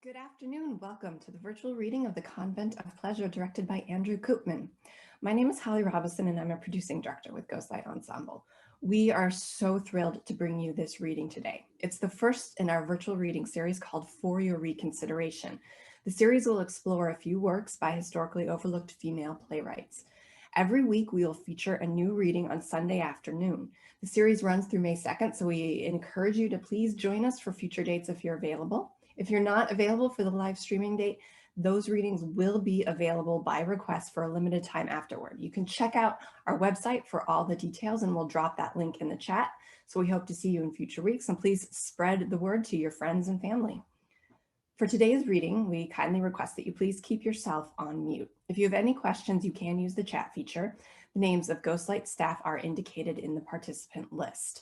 Good afternoon. Welcome to the virtual reading of the Convent of Pleasure directed by Andrew Koopman. My name is Holly Robison and I'm a producing director with Ghostlight Ensemble. We are so thrilled to bring you this reading today. It's the first in our virtual reading series called For Your Reconsideration. The series will explore a few works by historically overlooked female playwrights. Every week we will feature a new reading on Sunday afternoon. The series runs through May 2nd, so we encourage you to please join us for future dates if you're available. If you're not available for the live streaming date, those readings will be available by request for a limited time afterward. You can check out our website for all the details and we'll drop that link in the chat. So we hope to see you in future weeks and please spread the word to your friends and family. For today's reading, we kindly request that you please keep yourself on mute. If you have any questions, you can use the chat feature. The names of Ghostlight staff are indicated in the participant list.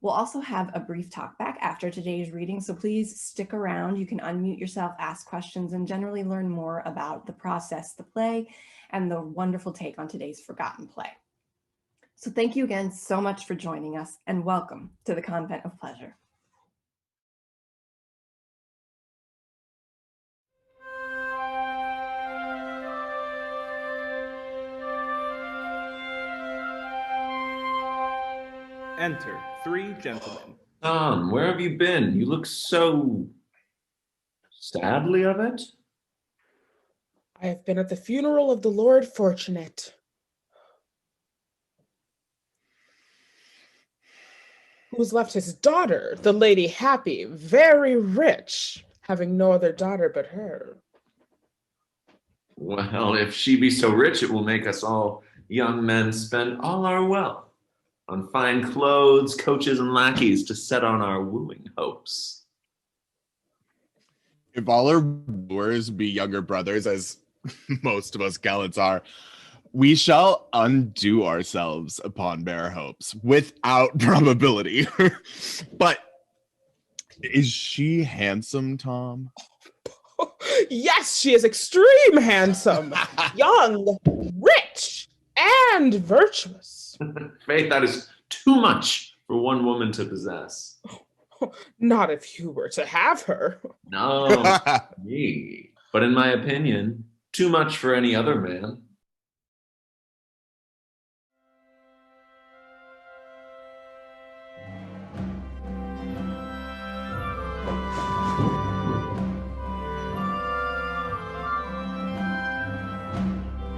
We'll also have a brief talk back after today's reading, so please stick around. You can unmute yourself, ask questions, and generally learn more about the process, the play, and the wonderful take on today's forgotten play. So thank you again so much for joining us, and welcome to the Convent of Pleasure. Enter 3 gentlemen. Tom, where have you been? You look so sadly of it. I have been at the funeral of the Lord Fortunate, who has left his daughter, the Lady Happy, very rich, having no other daughter but her. Well, if she be so rich, it will make us all young men spend all our wealth on fine clothes, coaches, and lackeys to set on our wooing hopes. If all our wooers be younger brothers, as most of us gallants are, we shall undo ourselves upon bare hopes, without probability. But is she handsome, Tom? Yes, she is extreme handsome, young, rich, and virtuous. Faith, that is too much for one woman to possess. Not if you were to have her. No, me. But in my opinion, too much for any other man.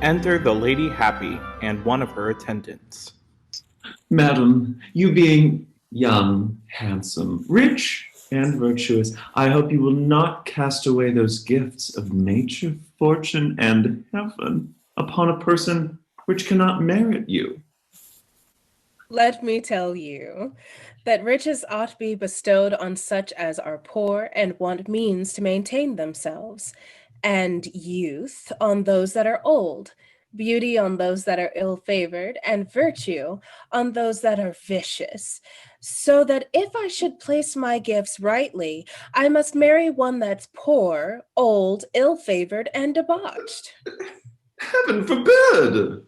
Enter the Lady Happy and one of her attendants. Madam, you being young, handsome, rich, and virtuous, I hope you will not cast away those gifts of nature, fortune, and heaven upon a person which cannot merit you. Let me tell you that riches ought be bestowed on such as are poor and want means to maintain themselves, and youth on those that are old, beauty on those that are ill-favored, and virtue on those that are vicious. So that if I should place my gifts rightly, I must marry one that's poor, old, ill-favored, and debauched. Heaven forbid!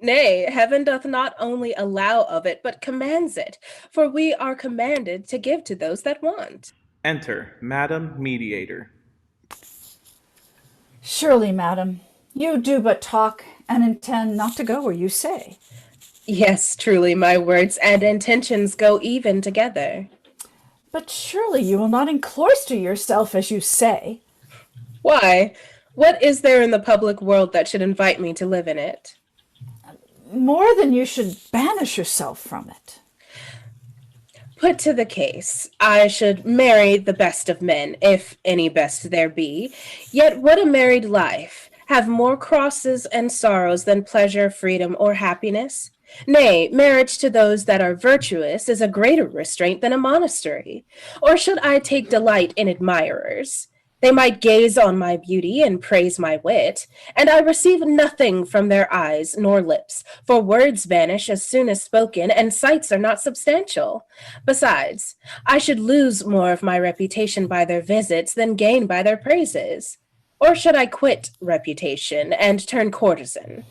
Nay, heaven doth not only allow of it, but commands it, for we are commanded to give to those that want. Enter Madam Mediator. Surely, madam, you do but talk and intend not to go where you say. Yes, truly, my words and intentions go even together. But surely you will not encloister yourself as you say. Why? What is there in the public world that should invite me to live in it? More than you should banish yourself from it. Put to the case, I should marry the best of men, if any best there be. Yet would a married life have more crosses and sorrows than pleasure, freedom, or happiness? Nay, marriage to those that are virtuous is a greater restraint than a monastery. Or should I take delight in admirers? They might gaze on my beauty and praise my wit, and I receive nothing from their eyes nor lips, for words vanish as soon as spoken, and sights are not substantial. Besides, I should lose more of my reputation by their visits than gain by their praises. Or should I quit reputation and turn courtesan?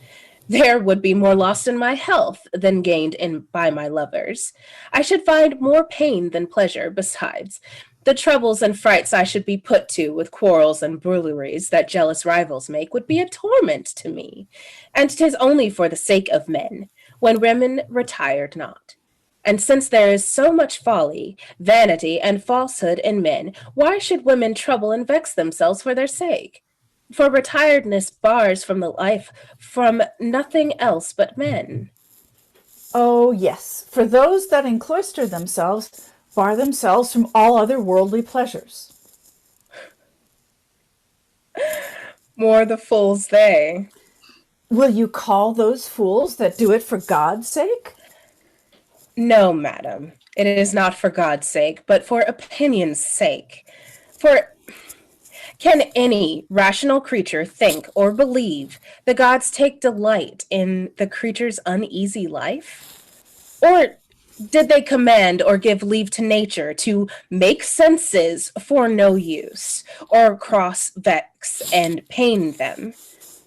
There would be more lost in my health than gained by my lovers. I should find more pain than pleasure. Besides, The troubles and frights I should be put to with quarrels and brouilleries that jealous rivals make would be a torment to me, and 'tis only for the sake of men, when women retired not. And since there is so much folly, vanity, and falsehood in men, why should women trouble and vex themselves for their sake? For retiredness bars from the life from nothing else but men. Oh, yes, for those that encloister themselves bar themselves from all other worldly pleasures. More the fools they. Will you call those fools that do it for God's sake? No, madam, it is not for God's sake, but for opinion's sake. For can any rational creature think or believe the gods take delight in the creature's uneasy life? Or did they command or give leave to nature to make senses for no use, or cross, vex, and pain them?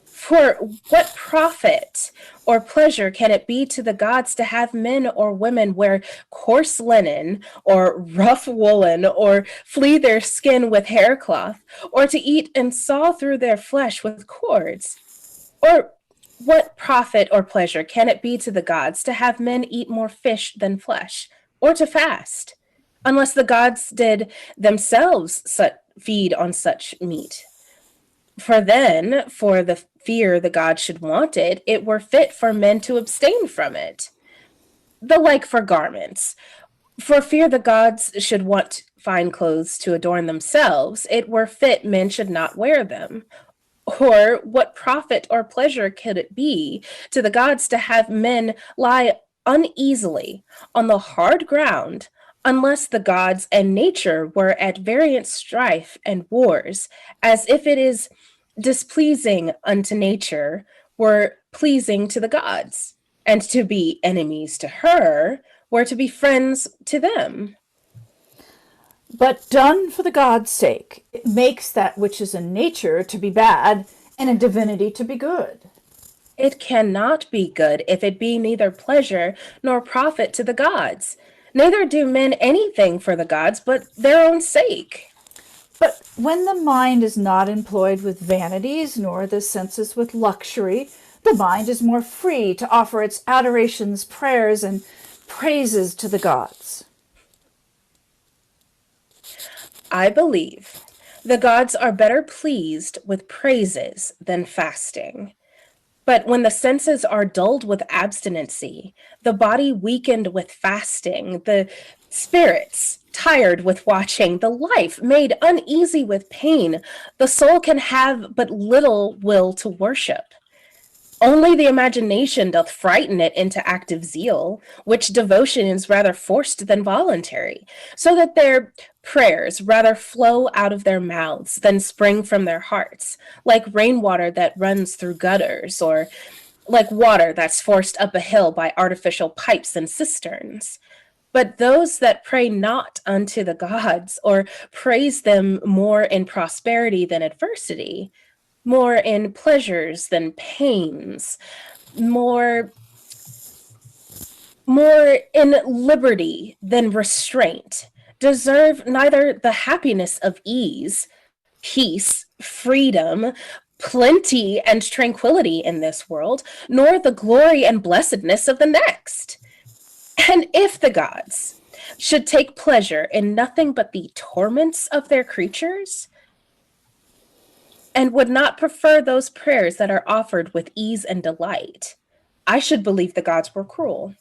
For what profit or pleasure can it be to the gods to have men or women wear coarse linen or rough woolen, or flea their skin with haircloth, or to eat and saw through their flesh with cords? Or what profit or pleasure can it be to the gods to have men eat more fish than flesh, or to fast, unless the gods did themselves feed on such meat? For then, for the fear the gods should want it, it were fit for men to abstain from it. The like for garments. For fear the gods should want fine clothes to adorn themselves, it were fit men should not wear them. Or what profit or pleasure could it be to the gods to have men lie uneasily on the hard ground, unless the gods and nature were at variant strife and wars, as if it is displeasing unto nature were pleasing to the gods, and to be enemies to her were to be friends to them. But done for the God's sake, it makes that which is in nature to be bad and in divinity to be good. It cannot be good if it be neither pleasure nor profit to the gods. Neither do men anything for the gods but their own sake. But when the mind is not employed with vanities, nor the senses with luxury, the mind is more free to offer its adorations, prayers, and praises to the gods. I believe the gods are better pleased with praises than fasting. But when the senses are dulled with abstinency, the body weakened with fasting, the spirits tired with watching, the life made uneasy with pain, the soul can have but little will to worship. Only the imagination doth frighten it into active zeal, which devotion is rather forced than voluntary, so that their prayers rather flow out of their mouths than spring from their hearts, like rainwater that runs through gutters, or like water that's forced up a hill by artificial pipes and cisterns. But those that pray not unto the gods, or praise them more in prosperity than adversity, more in pleasures than pains, more in liberty than restraint, deserve neither the happiness of ease, peace, freedom, plenty, and tranquility in this world, nor the glory and blessedness of the next. And if the gods should take pleasure in nothing but the torments of their creatures, and would not prefer those prayers that are offered with ease and delight, I should believe the gods were cruel.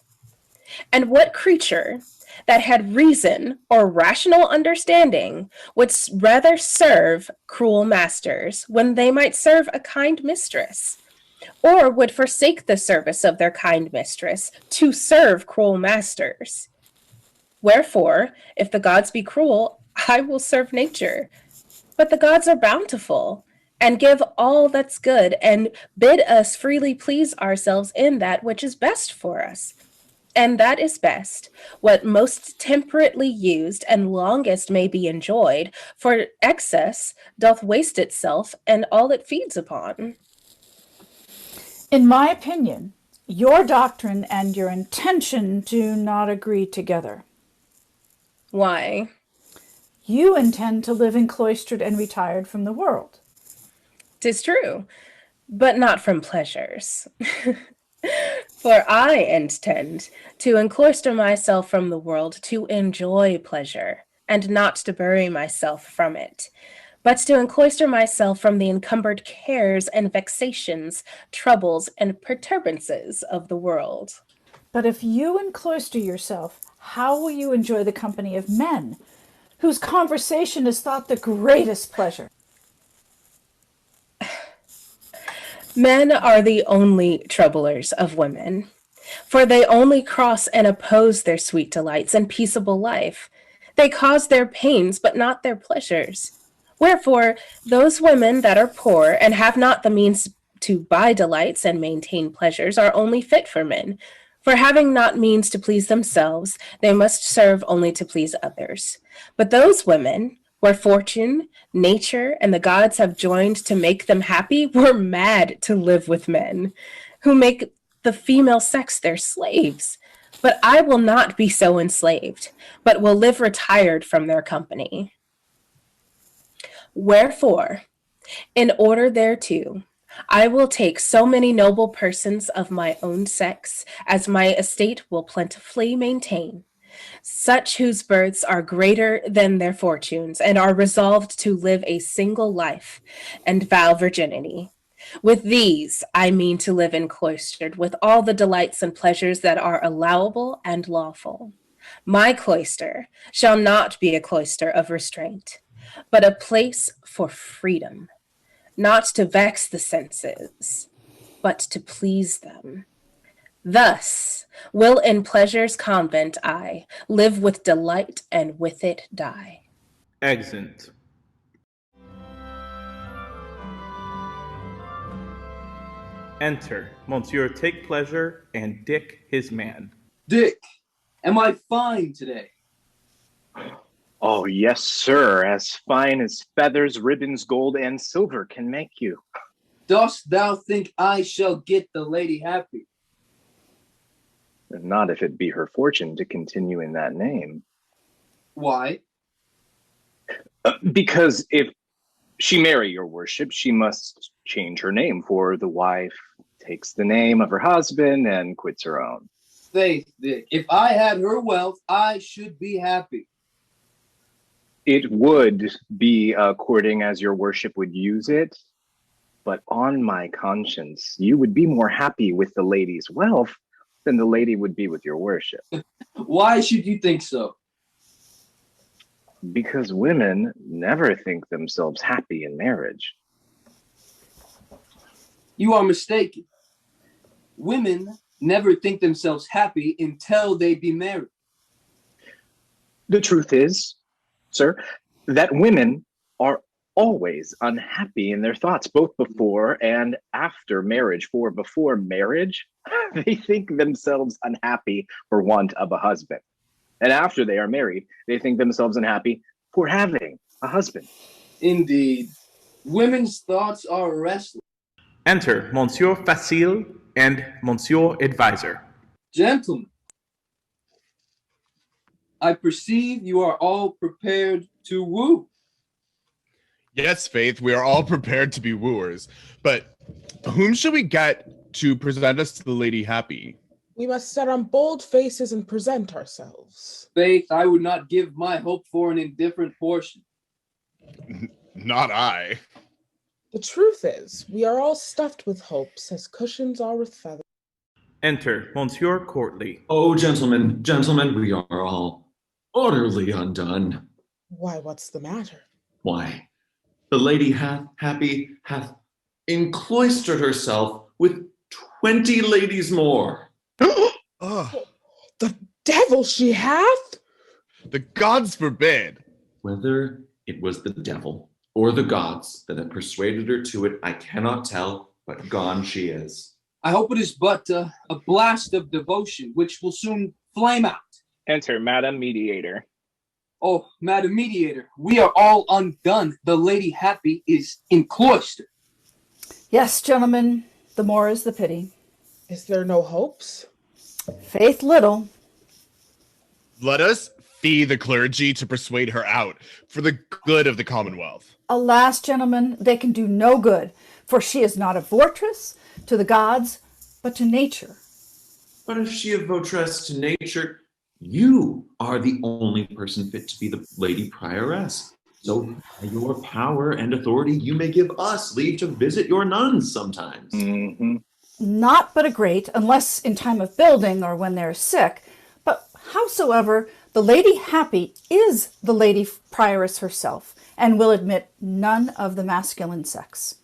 And what creature that had reason or rational understanding would rather serve cruel masters when they might serve a kind mistress, or would forsake the service of their kind mistress to serve cruel masters? Wherefore, if the gods be cruel, I will serve nature. But the gods are bountiful, and give all that's good, and bid us freely please ourselves in that which is best for us. And that is best, what most temperately used and longest may be enjoyed, for excess doth waste itself and all it feeds upon. In my opinion, your doctrine and your intention do not agree together. Why? You intend to live encloistered and retired from the world. 'Tis true, but not from pleasures. For I intend to encloister myself from the world to enjoy pleasure, and not to bury myself from it, but to encloister myself from the encumbered cares and vexations, troubles, and perturbances of the world. But if you encloister yourself, how will you enjoy the company of men, whose conversation is thought the greatest pleasure? Men are the only troublers of women, for they only cross and oppose their sweet delights and peaceable life. They cause their pains, but not their pleasures. Wherefore, those women that are poor and have not the means to buy delights and maintain pleasures are only fit for men. For having not means to please themselves, they must serve only to please others. But those women, where fortune, nature, and the gods have joined to make them happy, were mad to live with men, who make the female sex their slaves. But I will not be so enslaved, but will live retired from their company. Wherefore, in order thereto, I will take so many noble persons of my own sex as my estate will plentifully maintain, such whose births are greater than their fortunes, and are resolved to live a single life and vow virginity. With these I mean to live encloistered with all the delights and pleasures that are allowable and lawful. My cloister shall not be a cloister of restraint, but a place for freedom, not to vex the senses, but to please them. Thus will in pleasure's convent I live with delight and with it die. Exit. Enter Monsieur Take Pleasure and Dick his man. Dick, am I fine today? Oh, yes, sir, as fine as feathers, ribbons, gold, and silver can make you. Dost thou think I shall get the lady happy? Not if it be her fortune to continue in that name. Why? Because if she marry your worship, she must change her name, for the wife takes the name of her husband and quits her own. Faith, Dick, if I had her wealth, I should be happy. It would be according as your worship would use it, but on my conscience, you would be more happy with the lady's wealth than the lady would be with your worship. Why should you think so? Because women never think themselves happy in marriage. You are mistaken. Women never think themselves happy until they be married. The truth is, sir, that women are always unhappy in their thoughts, both before and after marriage. For before marriage, they think themselves unhappy for want of a husband. And after they are married, they think themselves unhappy for having a husband. Indeed, women's thoughts are restless. Enter Monsieur Facile and Monsieur Advisor. Gentlemen, I perceive you are all prepared to woo. Yes, Faith, we are all prepared to be wooers. But whom should we get to present us to the Lady Happy? We must set on bold faces and present ourselves. Faith, I would not give my hope for an indifferent portion. Not I. The truth is, we are all stuffed with hopes as cushions are with feathers. Enter Monsieur Courtly. Oh, gentlemen, we are all utterly undone. Why, what's the matter? Why, the lady happy hath encloistered herself with 20 ladies more. Oh, The devil she hath? the gods forbid. Whether it was the devil or the gods that had persuaded her to it, I cannot tell, but gone she is. I hope it is but a blast of devotion, which will soon flame out. Enter Madam Mediator. Oh, Madam Mediator, we are all undone. The Lady Happy is encloistered. Yes, gentlemen, the more is the pity. Is there no hopes? Faith little. Let us fee the clergy to persuade her out for the good of the Commonwealth. Alas, gentlemen, they can do no good, for she is not a votress to the gods, but to nature. But if she a votress to nature, you are the only person fit to be the Lady Prioress. So by your power and authority, you may give us leave to visit your nuns sometimes. Mm-hmm. Not but a great, unless in time of building or when they're sick. But howsoever, the Lady Happy is the Lady Prioress herself, and will admit none of the masculine sex.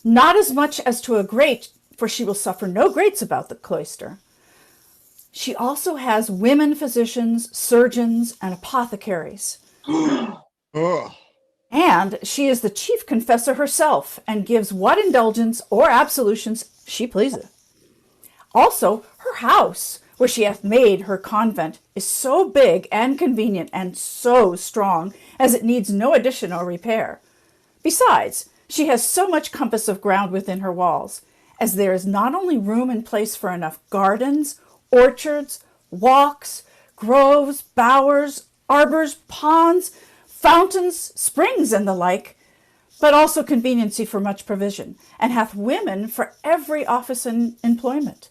Not as much as to a great, for she will suffer no greats about the cloister. She also has women physicians, surgeons, and apothecaries. Ugh. And she is the chief confessor herself, and gives what indulgence or absolutions she pleaseth. Also, her house, where she hath made her convent, is so big and convenient and so strong as it needs no addition or repair. Besides, she has so much compass of ground within her walls, as there is not only room and place for enough gardens, orchards, walks, groves, bowers, arbors, ponds, fountains, springs, and the like, but also conveniency for much provision, and hath women for every office and employment.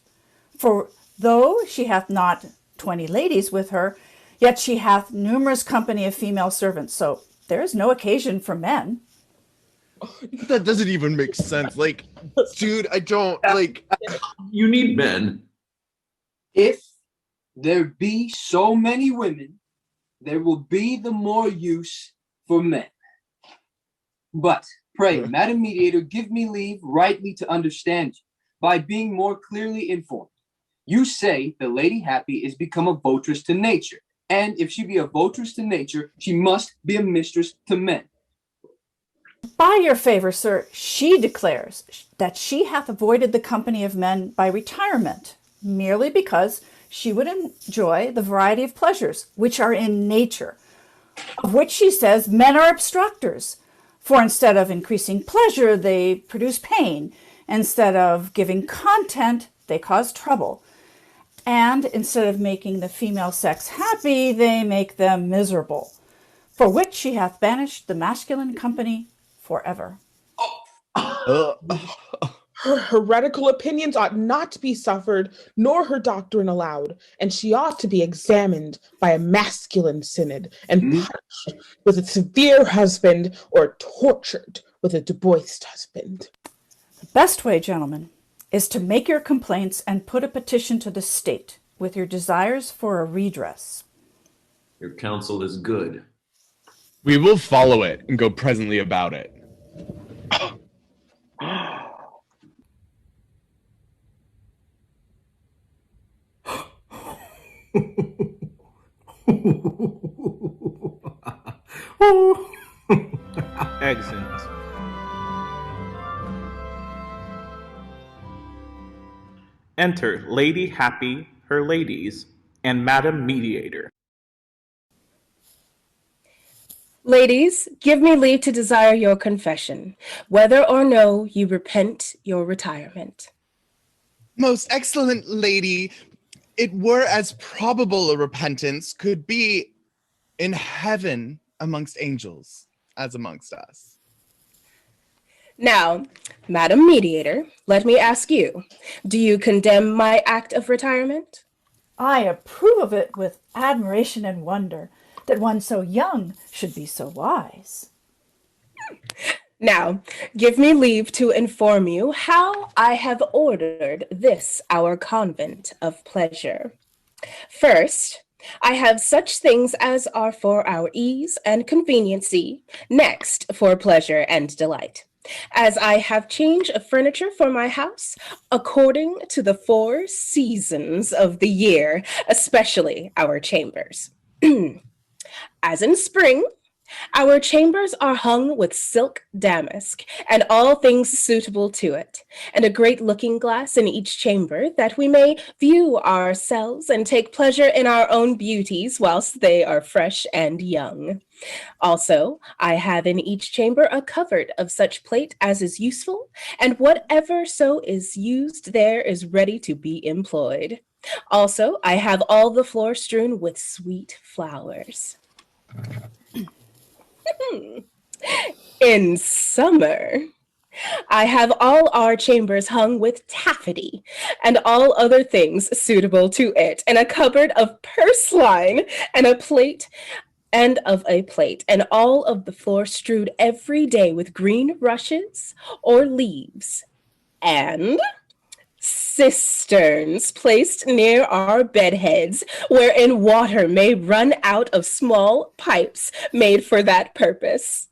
For though she hath not 20 ladies with her, yet she hath numerous company of female servants, so there is no occasion for men. That doesn't even make sense. Like, dude, I don't like. You need men. If there be so many women, there will be the more use for men. But pray, Madam Mediator, give me leave rightly to understand you by being more clearly informed. You say the Lady Happy is become a votress to nature, and if she be a votress to nature, she must be a mistress to men. By your favor, sir, she declares that she hath avoided the company of men by retirement, merely because she would enjoy the variety of pleasures which are in nature, of which she says men are obstructors. For instead of increasing pleasure, they produce pain. Instead of giving content, they cause trouble. And instead of making the female sex happy, they make them miserable, for which she hath banished the masculine company forever. Her heretical opinions ought not to be suffered, nor her doctrine allowed, and she ought to be examined by a masculine synod, and punished with a severe husband, or tortured with a debauched husband. The best way, gentlemen, is to make your complaints and put a petition to the state with your desires for a redress. Your counsel is good. We will follow it and go presently about it. Exit. Enter Lady Happy, her ladies, and Madam Mediator. Ladies, give me leave to desire your confession, whether or no you repent your retirement. Most excellent lady, it were as probable a repentance could be in heaven amongst angels as amongst us. Now, Madam Mediator, let me ask you, do you condemn my act of retirement? I approve of it with admiration and wonder, that one so young should be so wise. Now, give me leave to inform you how I have ordered this our Convent of Pleasure. First, I have such things as are for our ease and conveniency, next for pleasure and delight. As I have change of furniture for my house, according to the 4 seasons of the year, especially our chambers. As in spring, our chambers are hung with silk damask, and all things suitable to it, and a great looking glass in each chamber, that we may view ourselves and take pleasure in our own beauties whilst they are fresh and young. Also, I have in each chamber a cupboard of such plate as is useful, and whatever so is used there is ready to be employed. Also, I have all the floor strewn with sweet flowers. In summer, I have all our chambers hung with taffety and all other things suitable to it, and a cupboard of purslane and a plate, and all of the floor strewed every day with green rushes or leaves, and cisterns placed near our bedheads, wherein water may run out of small pipes made for that purpose.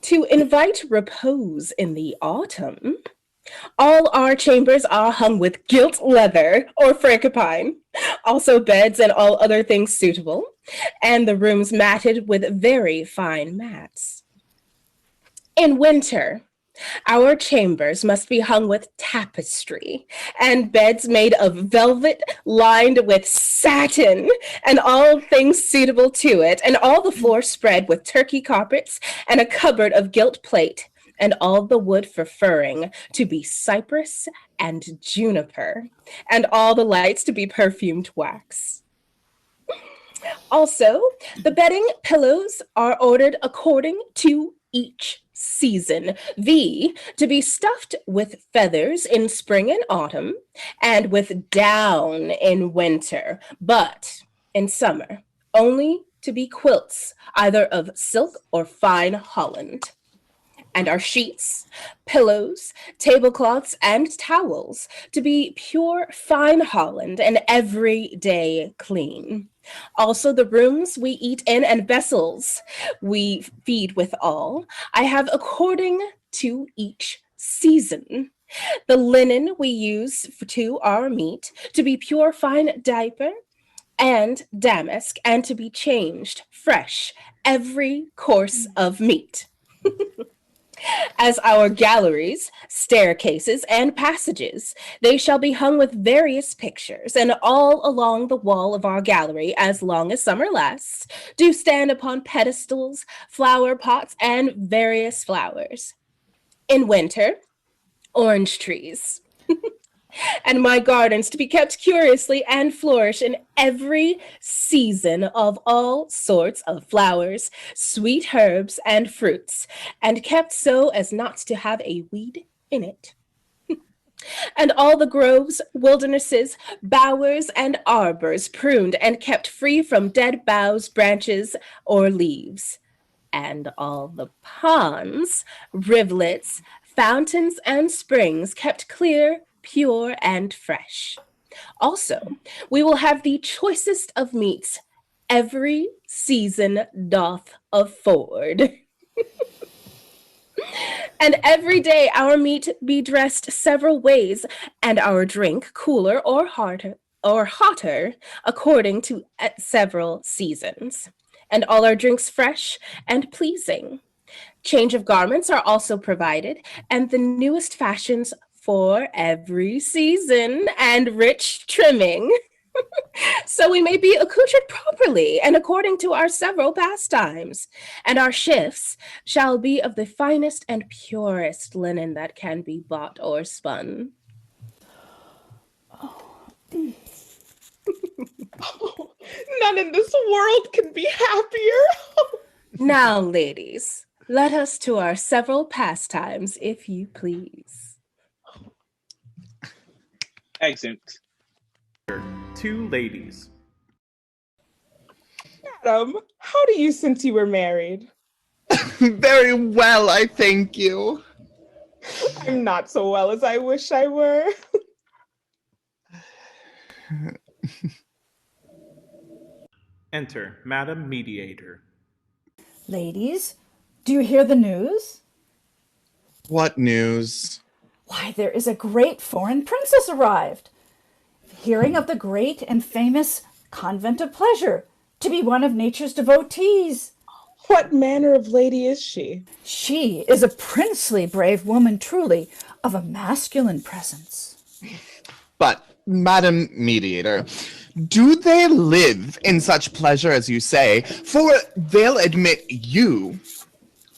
To invite repose in the autumn, all our chambers are hung with gilt leather or frankipine, also beds and all other things suitable, and the rooms matted with very fine mats. In winter, our chambers must be hung with tapestry, and beds made of velvet lined with satin, and all things suitable to it, and all the floor spread with Turkey carpets, and a cupboard of gilt plate, and all the wood for furring to be cypress and juniper, and all the lights to be perfumed wax. Also, the bedding pillows are ordered according to each season, to be stuffed with feathers in spring and autumn, and with down in winter, but in summer only to be quilts, either of silk or fine holland. And our sheets, pillows, tablecloths, and towels to be pure fine holland and every day clean. Also the rooms we eat in and vessels we feed withal, I have according to each season. The linen we use to our meat to be pure fine diaper and damask, and to be changed fresh every course of meat. As our galleries, staircases, and passages, they shall be hung with various pictures, and all along the wall of our gallery, as long as summer lasts, do stand upon pedestals, flower pots, and various flowers. In winter, orange trees. And my gardens to be kept curiously and flourish in every season of all sorts of flowers, sweet herbs, and fruits, and kept so as not to have a weed in it. And all the groves, wildernesses, bowers, and arbors pruned and kept free from dead boughs, branches, or leaves. And all the ponds, rivulets, fountains, and springs kept clear, pure, and fresh. Also, we will have the choicest of meats every season doth afford. And every day our meat be dressed several ways, and our drink cooler or hotter according to several seasons. And all our drinks fresh and pleasing. Change of garments are also provided, and the newest fashions for every season, and rich trimming, so we may be accoutred properly and according to our several pastimes. And our shifts shall be of the finest and purest linen that can be bought or spun. None in this world can be happier. Now, ladies, let us to our several pastimes, if you please. Exit. 2 ladies. Adam, how do you since you were married? Very well, I thank you. I'm not so well as I wish I were. Enter Madam Mediator. Ladies, do you hear the news? What news? Why, there is a great foreign princess arrived. Hearing of the great and famous Convent of Pleasure, to be one of nature's devotees. What manner of lady is she? She is a princely brave woman, truly, of a masculine presence. But, Madam Mediator, do they live in such pleasure as you say? For they'll admit you,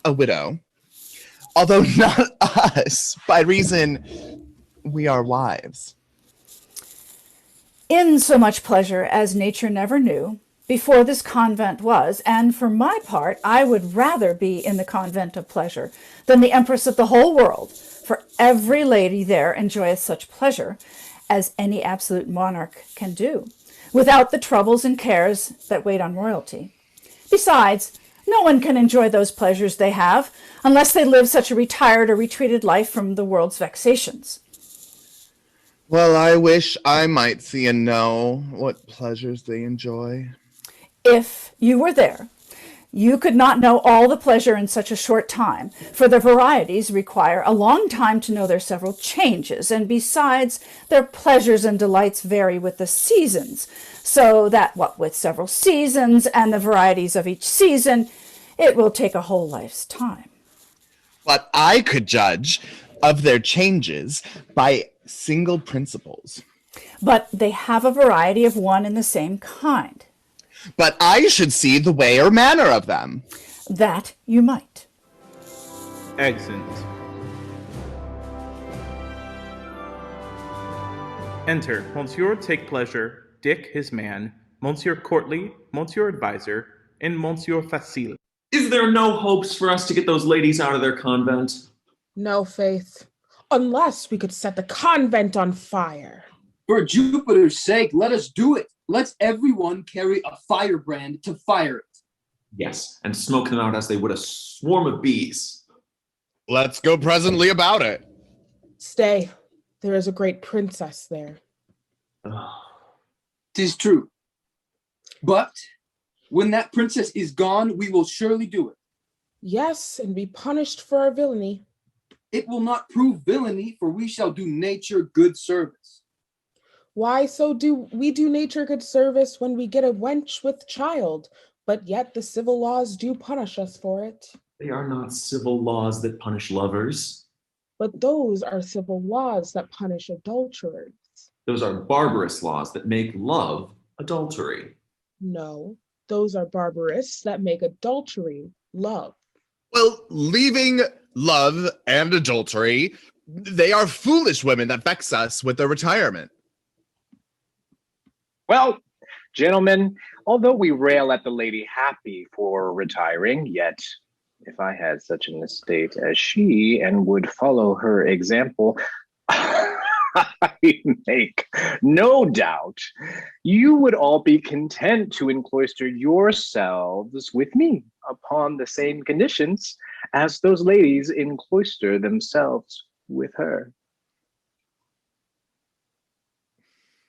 a widow, although not us, by reason we are wives. in so much pleasure as nature never knew before this convent was, and for my part, I would rather be in the Convent of Pleasure than the empress of the whole world, for every lady there enjoyeth such pleasure as any absolute monarch can do, without the troubles and cares that wait on royalty. Besides, no one can enjoy those pleasures they have unless they live such a retired or retreated life from the world's vexations. Well, I wish I might see and know what pleasures they enjoy. If you were there, you could not know all the pleasure in such a short time, for the varieties require a long time to know their several changes, and besides, their pleasures and delights vary with the seasons, so that what with several seasons and the varieties of each season, it will take a whole life's time. But I could judge of their changes by single principles. But they have a variety of one and the same kind. But I should see the way or manner of them. That you might. Exit. Enter Monsieur Take Pleasure, Dick his man, Monsieur Courtly, Monsieur Advisor, and Monsieur Facile. Is there no hopes for us to get those ladies out of their convent? No, Faith. Unless we could set the convent on fire. For Jupiter's sake, let us do it. Let's everyone carry a firebrand to fire it. Yes, and smoke them out as they would a swarm of bees. Let's go presently about it. Stay. There is a great princess there. 'Tis true. But when that princess is gone, we will surely do it. Yes, and be punished for our villainy. It will not prove villainy, for we shall do nature good service. Why so do we do nature good service when we get a wench with child, but yet the civil laws do punish us for it? They are not civil laws that punish lovers. But those are civil laws that punish adulterers. Those are barbarous laws that make love adultery. No, those are barbarous that make adultery love. Well, leaving love and adultery, they are foolish women that vex us with their retirement. Well, gentlemen, although we rail at the lady Happy for retiring, yet if I had such an estate as she and would follow her example, I make no doubt you would all be content to encloister yourselves with me upon the same conditions as those ladies encloister themselves with her.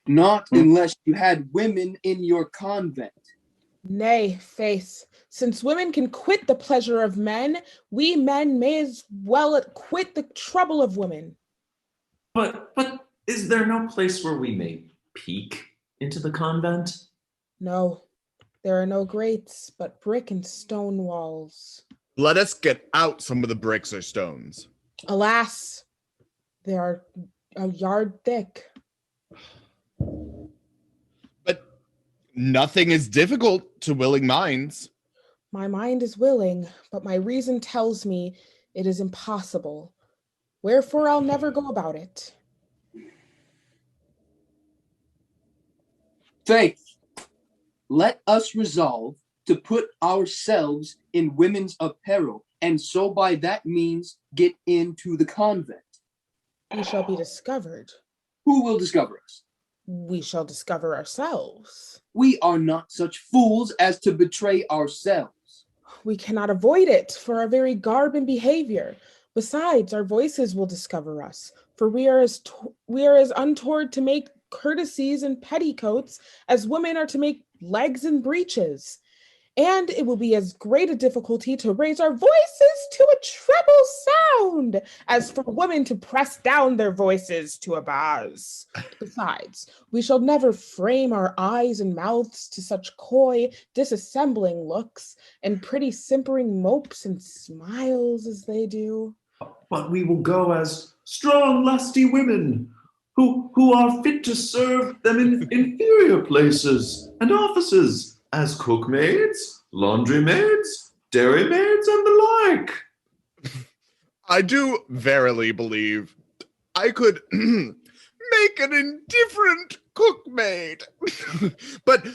Not unless you had women in your convent. Nay, Faith, since women can quit the pleasure of men, we men may as well quit the trouble of women. But is there no place where we may peek into the convent? No, there are no grates, but brick and stone walls. Let us get out some of the bricks or stones. Alas, they are a yard thick. But nothing is difficult to willing minds. My mind is willing, but my reason tells me it is impossible. Wherefore I'll never go about it. Faith, let us resolve to put ourselves in women's apparel, and so by that means get into the convent. We shall be discovered. Who will discover us? We shall discover ourselves. We are not such fools as to betray ourselves. We cannot avoid it for our very garb and behavior. Besides, our voices will discover us, for we are as untoward to make courtesies and petticoats as women are to make legs and breeches. And it will be as great a difficulty to raise our voices to a treble sound as for women to press down their voices to a bass. Besides, we shall never frame our eyes and mouths to such coy, disassembling looks and pretty simpering mopes and smiles as they do. But we will go as strong, lusty women who are fit to serve them in inferior places and offices, as cookmaids, laundrymaids, dairymaids, and the like. I do verily believe I could make an indifferent cookmaid, but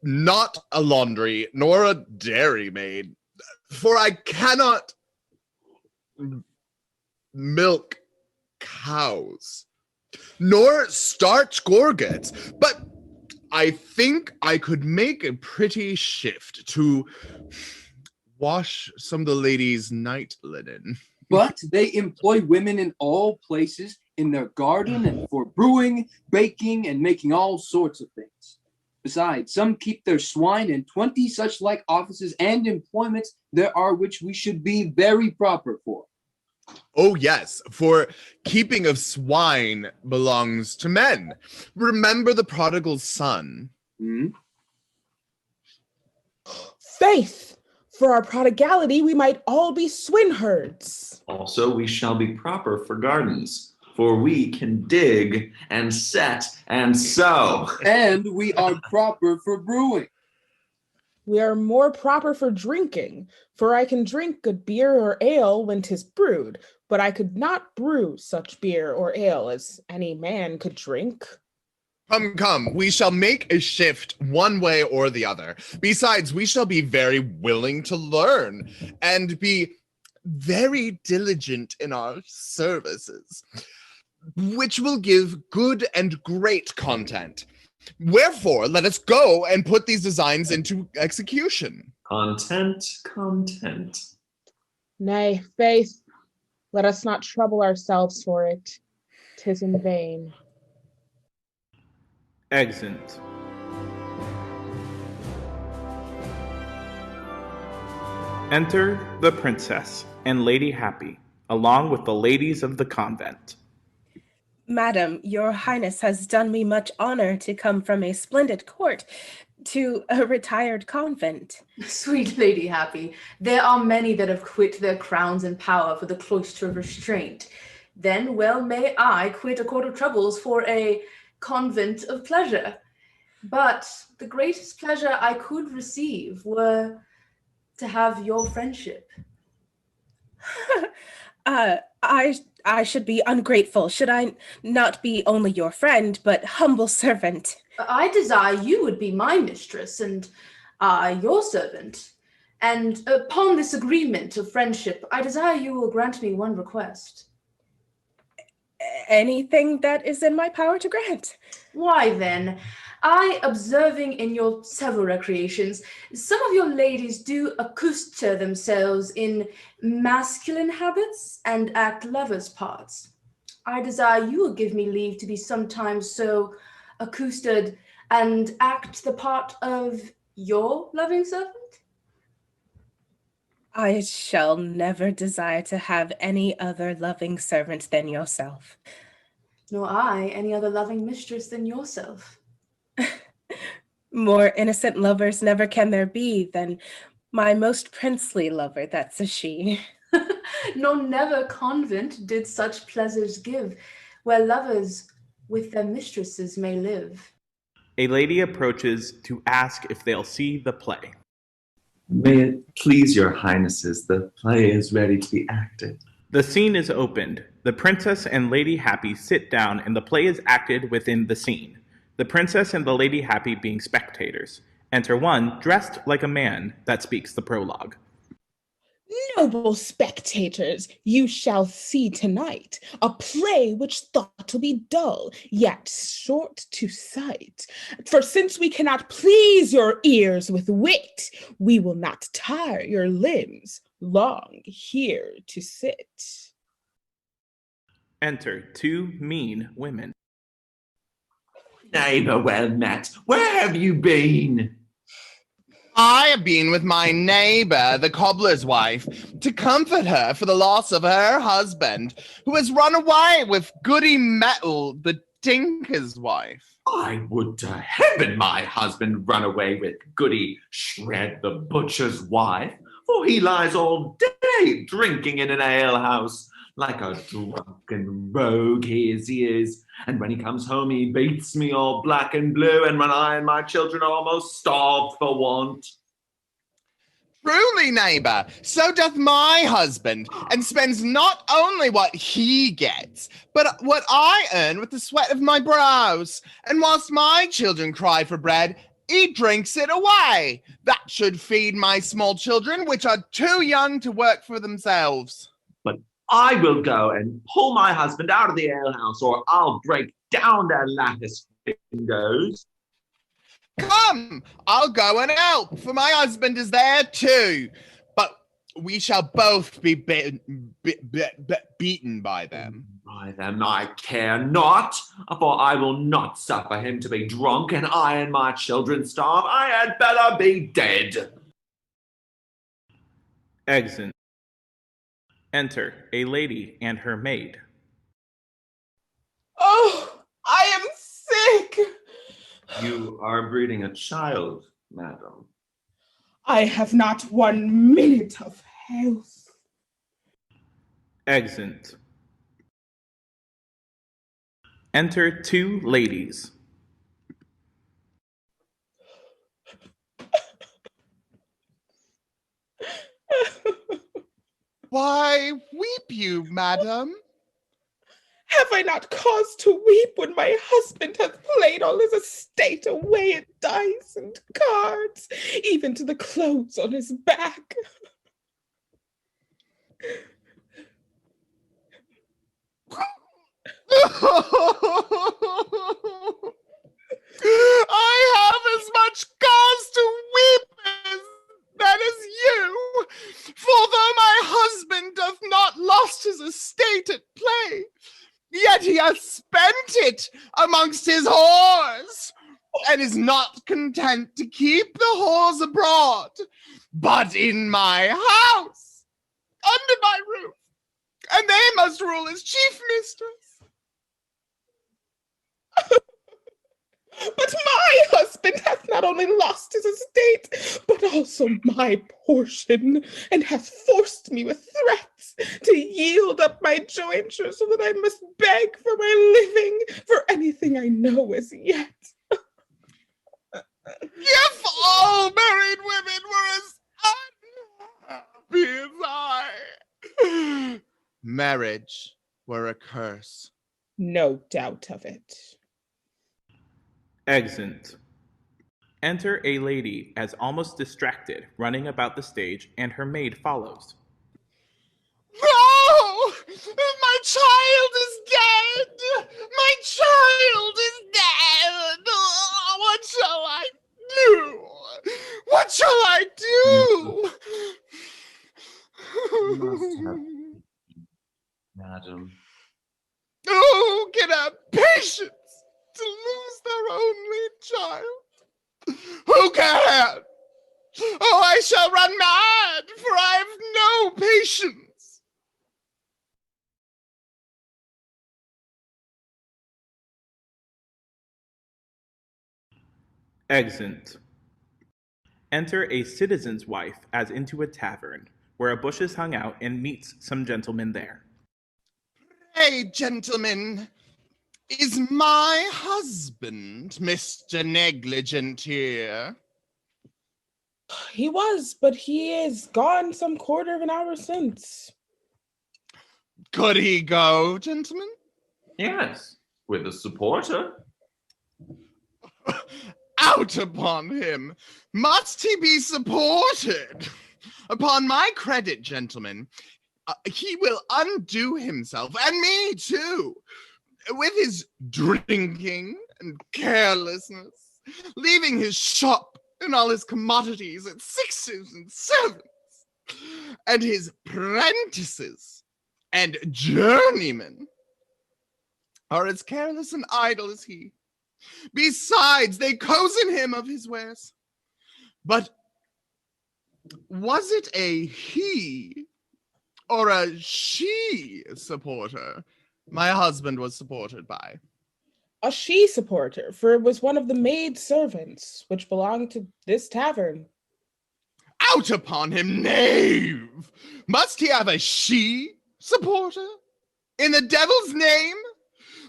not a laundry nor a dairymaid, for I cannot milk cows nor starch gorgets, but I think I could make a pretty shift to wash some of the ladies' night linen. But they employ women in all places, in their garden and for brewing, baking, and making all sorts of things. Besides, some keep their swine in 20 such like offices and employments there are which we should be very proper for. Oh yes, for keeping of swine belongs to men. Remember the prodigal son. Hmm? Faith! For our prodigality, we might all be swineherd. Also, we shall be proper for gardens, for we can dig and set and sow. And we are proper for brewing. We are more proper for drinking, for I can drink good beer or ale when 'tis brewed, but I could not brew such beer or ale as any man could drink. Come, we shall make a shift one way or the other. Besides, we shall be very willing to learn and be very diligent in our services, which will give good and great content. Wherefore, let us go and put these designs into execution. Content. Nay, faith, let us not trouble ourselves for it. 'Tis in vain. Exit. Enter the princess and Lady Happy, along with the ladies of the convent. Madam, your highness has done me much honor to come from a splendid court to a retired convent. Sweet Lady Happy, there are many that have quit their crowns and power for the cloister of restraint. Then well may I quit a court of troubles for a convent of pleasure. But the greatest pleasure I could receive were to have your friendship. I should be ungrateful. Should I not be only your friend, but humble servant? I desire you would be my mistress, and I your servant. And upon this agreement of friendship, I desire you will grant me one request. Anything that is in my power to grant. Why then, I, observing in your several recreations, some of your ladies do accouster themselves in masculine habits and act lovers' parts. I desire you will give me leave to be sometimes so accoustered and act the part of your loving servant. I shall never desire to have any other loving servant than yourself. Nor I any other loving mistress than yourself. More innocent lovers never can there be than my most princely lover, that's a she. Nor never convent did such pleasures give, where lovers with their mistresses may live. A lady approaches to ask if they'll see the play. May it please your highnesses, the play is ready to be acted. The scene is opened. The princess and Lady Happy sit down and the play is acted within the scene. The princess and the Lady Happy being spectators. Enter one dressed like a man that speaks the prologue. Noble spectators, you shall see tonight a play which thought to be dull, yet short to sight. For since we cannot please your ears with wit, we will not tire your limbs long here to sit. Enter two mean women. Neighbor well met, where have you been? I have been with my neighbor, the cobbler's wife, to comfort her for the loss of her husband, who has run away with Goody Metal, the tinker's wife. I would to heaven my husband run away with Goody Shred, the butcher's wife, for he lies all day drinking in an alehouse, like a drunken rogue he is. And when he comes home, he beats me all black and blue, and when I and my children are almost starved for want. Truly, neighbor, so doth my husband, and spends not only what he gets, but what I earn with the sweat of my brows. And whilst my children cry for bread, he drinks it away. That should feed my small children, which are too young to work for themselves. But I will go and pull my husband out of the alehouse, or I'll break down their lattice windows. Come, I'll go and help, for my husband is there too. But we shall both be beaten by them. By them I care not, for I will not suffer him to be drunk, and I and my children starve. I had better be dead. Exit. Enter a lady and her maid. Oh, I am sick. You are breeding a child, madam. I have not 1 minute of health. Exit. Enter 2 ladies. Why weep you, madam? Have I not cause to weep when my husband hath played all his estate away at dice and cards, even to the clothes on his back? I have as much cause to weep as that is you, for though my husband doth not lost his estate at play, yet he hath spent it amongst his whores, and is not content to keep the whores abroad, but in my house, under my roof, and they must rule as chief mistress. But my husband hath not only lost his estate, but also my portion, and hath forced me with threats to yield up my jointure, so that I must beg for my living for anything I know as yet. If all married women were as unhappy as I, marriage were a curse. No doubt of it. Exit. Enter a lady as almost distracted, running about the stage, and her maid follows. No! My child is dead! My child is dead! Oh, what shall I do? What shall I do? You must have, madam. Who can have patience to lose their only child? Who can? Oh, I shall run mad, for I have no patience. Exit. Enter a citizen's wife as into a tavern, where a bush is hung out, and meets some gentlemen there. Hey, gentlemen, is my husband Mr. Negligent here? He was, but he is gone some quarter of an hour since. Could he go, gentlemen? Yes, with a supporter. Out upon him! Must he be supported? Upon my credit, gentlemen, he will undo himself, and me too, with his drinking and carelessness, leaving his shop and all his commodities at 6s and 7s, and his prentices and journeymen are as careless and idle as he. Besides, they cozen him of his wares. But was it a he or a she supporter my husband was supported by? A she supporter, for it was one of the maid servants, which belonged to this tavern. Out upon him, knave! Must he have a she supporter? In the devil's name?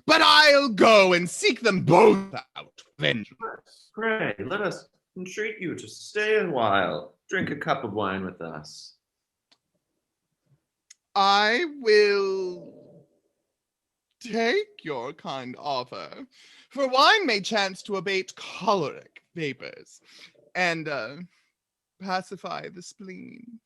But I'll go and seek them both out. Vengeance. Pray, let us entreat you to stay a while. Drink a cup of wine with us. I will take your kind offer, for wine may chance to abate choleric vapors and pacify the spleen.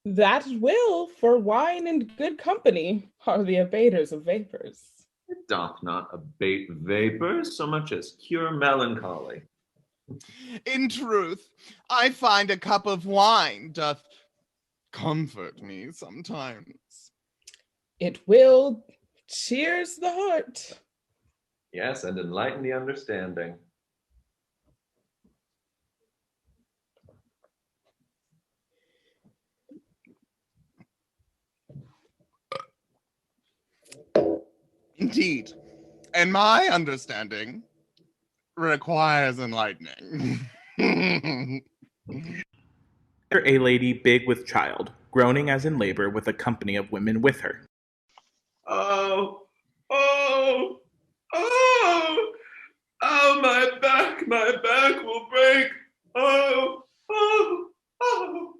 That will, for wine and good company are the abaters of vapors. It doth not abate vapors so much as cure melancholy. In truth, I find a cup of wine doth comfort me sometimes. It will cheers the heart. Yes, and enlighten the understanding. Indeed, and my understanding requires enlightening. A lady big with child, groaning as in labor with a company of women with her. Oh, oh, oh, oh, my back will break. Oh, oh, oh,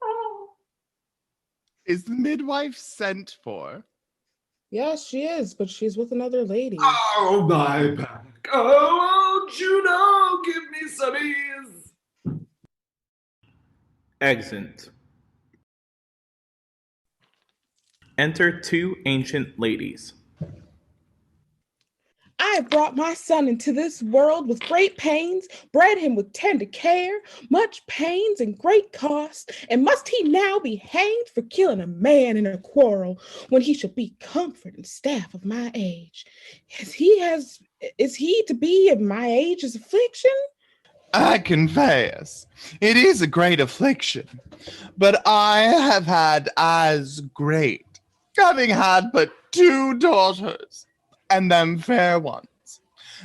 oh. Is the midwife sent for? Yes, she is, but she's with another lady. Oh, my back. Oh, Juno, give me some ease. Exit. Enter two ancient ladies. I have brought my son into this world with great pains, bred him with tender care, much pains and great cost, and must he now be hanged for killing a man in a quarrel, when he shall be comfort and staff of my age? Is he to be of my age's affliction? I confess, it is a great affliction, but I have had as great, having had but 2 daughters, and them fair ones,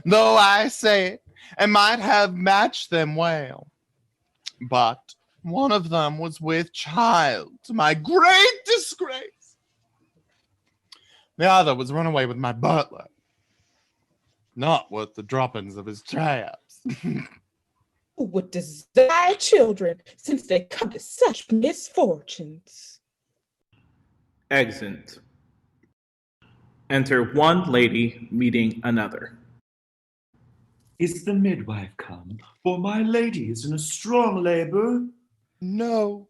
though I say it, and might have matched them well. But one of them was with child, to my great disgrace. The other was run away with my butler, not worth the droppings of his traps. Who would desire children, since they come to such misfortunes? Exit. Enter one lady meeting another. Is the midwife come? For my lady is in a strong labor. No,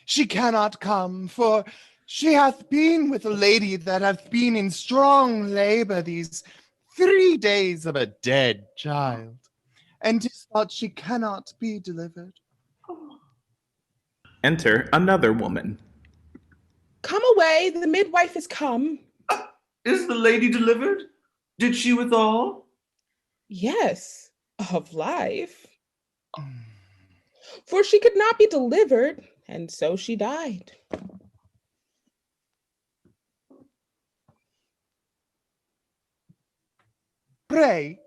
she cannot come, for she hath been with a lady that hath been in strong labor these 3 days of a dead child, and 'tis thought she cannot be delivered. Enter another woman. Come away, the midwife is come. Is the lady delivered? Did she withal? Yes, of life. For she could not be delivered, and so she died. Pray,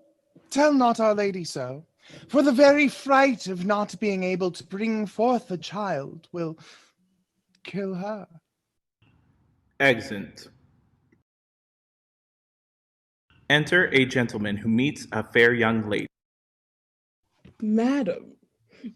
tell not our lady so, for the very fright of not being able to bring forth a child will kill her. Exit. Enter a gentleman who meets a fair young lady. Madam,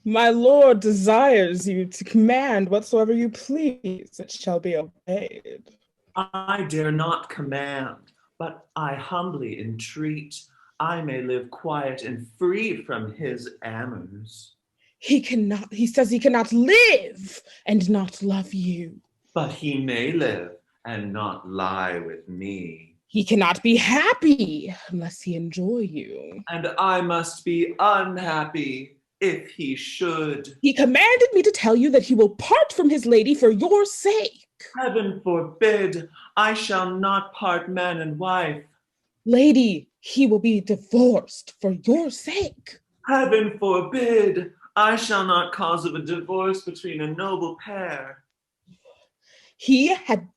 my lord desires you to command whatsoever you please, it shall be obeyed. I dare not command, but I humbly entreat I may live quiet and free from his amours. He says he cannot live and not love you. But he may live and not lie with me. He cannot be happy unless he enjoy you. And I must be unhappy if he should. He commanded me to tell you that he will part from his lady for your sake. Heaven forbid, I shall not part man and wife. Lady, he will be divorced for your sake. Heaven forbid, I shall not cause of a divorce between a noble pair. You had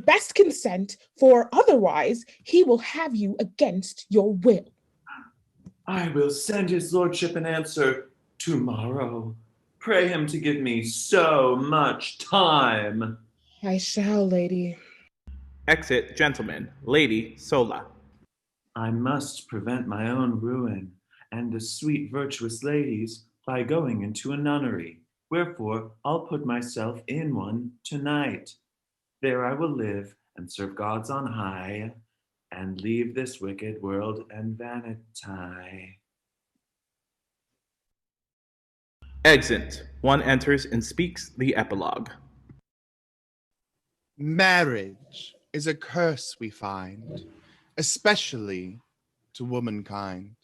best consent, for otherwise he will have you against your will. I will send his lordship an answer tomorrow. Pray him to give me so much time. I shall, lady. Exit gentleman, lady sola. I must prevent my own ruin, and the sweet virtuous ladies by going into a nunnery. Wherefore I'll put myself in one tonight. There I will live and serve gods on high, and leave this wicked world and vanity. Exit. One enters and speaks the epilogue. Marriage is a curse we find, especially to womankind.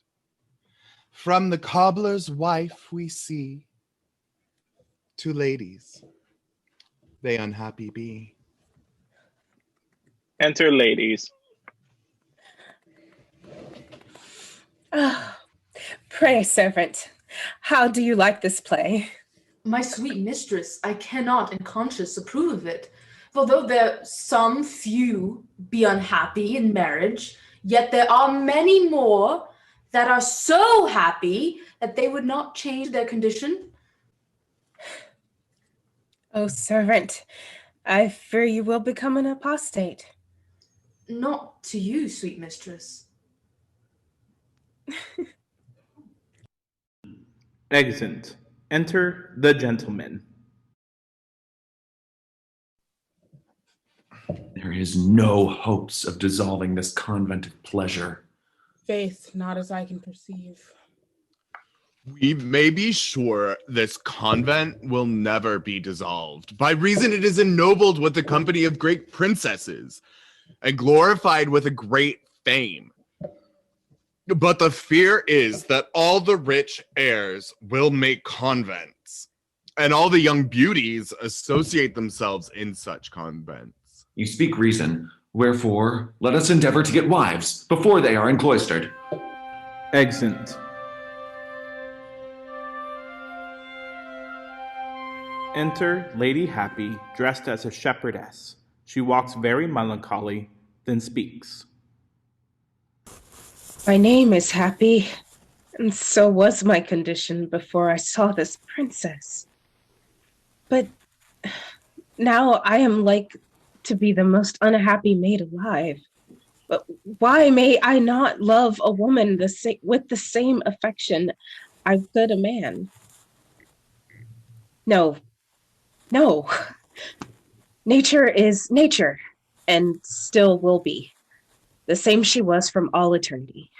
From the cobbler's wife we see, to ladies they unhappy be. Enter ladies. Ah, pray, servant, how do you like this play? My sweet mistress, I cannot in conscience approve of it. For though there some few be unhappy in marriage, yet there are many more that are so happy that they would not change their condition. Oh, servant, I fear you will become an apostate. Not to you, sweet mistress. Exit. Enter the gentleman. There is no hopes of dissolving this convent of pleasure. Faith, not as I can perceive. We may be sure this convent will never be dissolved, by reason it is ennobled with the company of great princesses, and glorified with a great fame. But the fear is that all the rich heirs will make convents, and all the young beauties associate themselves in such convents. You speak reason, wherefore let us endeavor to get wives before they are encloistered. Exit. Enter Lady Happy, dressed as a shepherdess. She walks very melancholy, then speaks. My name is Happy, and so was my condition before I saw this princess. But now I am like to be the most unhappy maid alive. But why may I not love a woman with the same affection I could a man? No. Nature is nature, and still will be. The same she was from all eternity.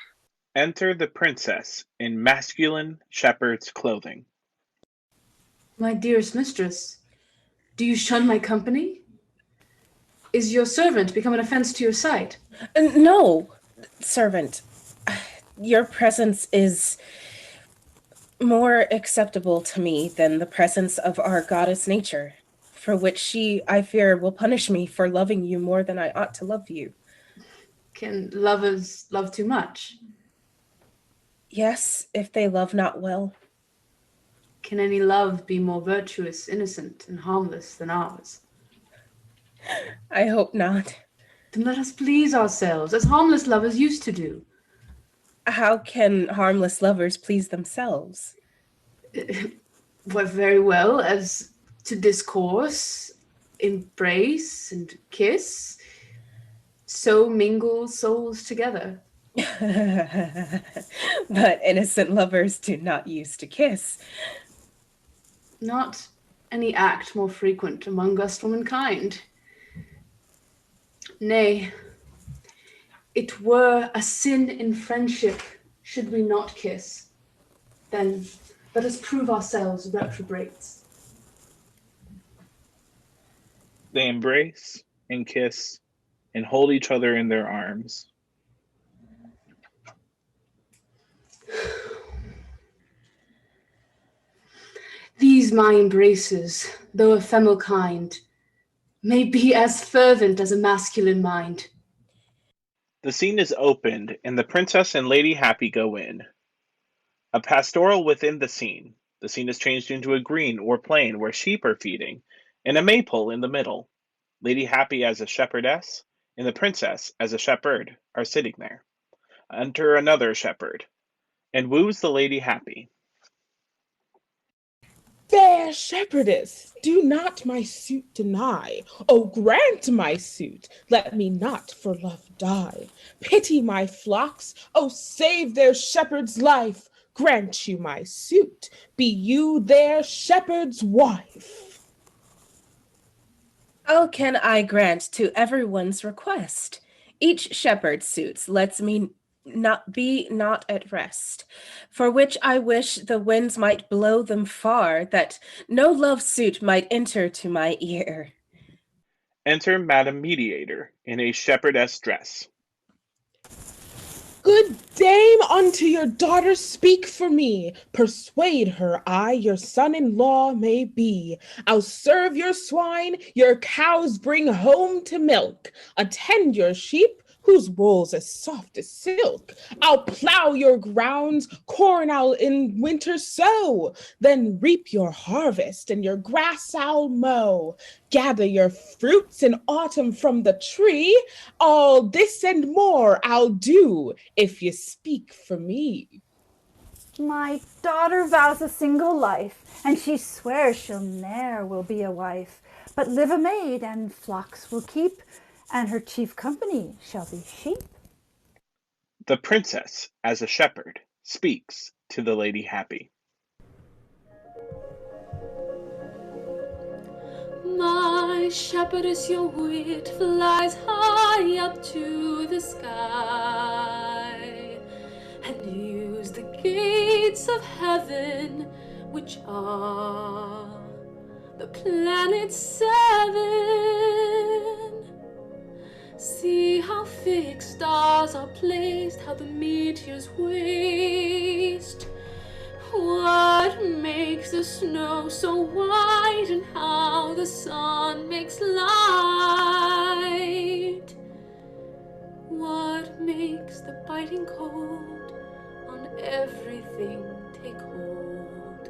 Enter the princess in masculine shepherd's clothing. My dearest mistress, do you shun my company? Is your servant become an offense to your sight? No, servant. Your presence is more acceptable to me than the presence of our goddess nature, for which she, I fear, will punish me for loving you more than I ought to love you. Can lovers love too much? Yes, if they love not well. Can any love be more virtuous, innocent, and harmless than ours? I hope not. Then let us please ourselves, as harmless lovers used to do. How can harmless lovers please themselves? Well, very well, as to discourse, embrace, and kiss. So mingle souls together. But innocent lovers do not use to kiss. Not any act more frequent among us womankind. Nay, it were a sin in friendship should we not kiss. Then let us prove ourselves reprobates. They embrace and kiss and hold each other in their arms. These my embraces, though ephemeral kind, may be as fervent as a masculine mind. The scene is opened, and the princess and Lady Happy go in. A pastoral within the scene. The scene is changed into a green or plain where sheep are feeding, and a maypole in the middle. Lady Happy as a shepherdess, and the princess as a shepherd are sitting there. Enter another shepherd, and woos the Lady Happy. Fair shepherdess, do not my suit deny. Oh, grant my suit, let me not for love die. Pity my flocks, oh, save their shepherd's life. grant you my suit. Be you their shepherd's wife. How can I grant to everyone's request? Each shepherd suits lets me not at rest, for which I wish the winds might blow them far, that no love suit might enter to my ear. Enter Madam Mediator in a shepherdess dress. Good dame, unto your daughter speak for me. Persuade her I your son-in-law may be. I'll serve your swine, your cows bring home to milk. Attend your sheep, whose wool's as soft as silk. I'll plow your grounds, corn I'll in winter sow. Then reap your harvest, and your grass I'll mow. Gather your fruits in autumn from the tree. All this and more I'll do if you speak for me. My daughter vows a single life, and she swears she'll ne'er will be a wife, but live a maid, and flocks will keep, and her chief company shall be sheep. The princess, as a shepherd, speaks to the Lady Happy. My shepherdess, your wit flies high up to the sky, and use the gates of heaven, which are the planets 7. See how fixed stars are placed, how the meteors waste. What makes the snow so white, and how the sun makes light? What makes the biting cold on everything take hold,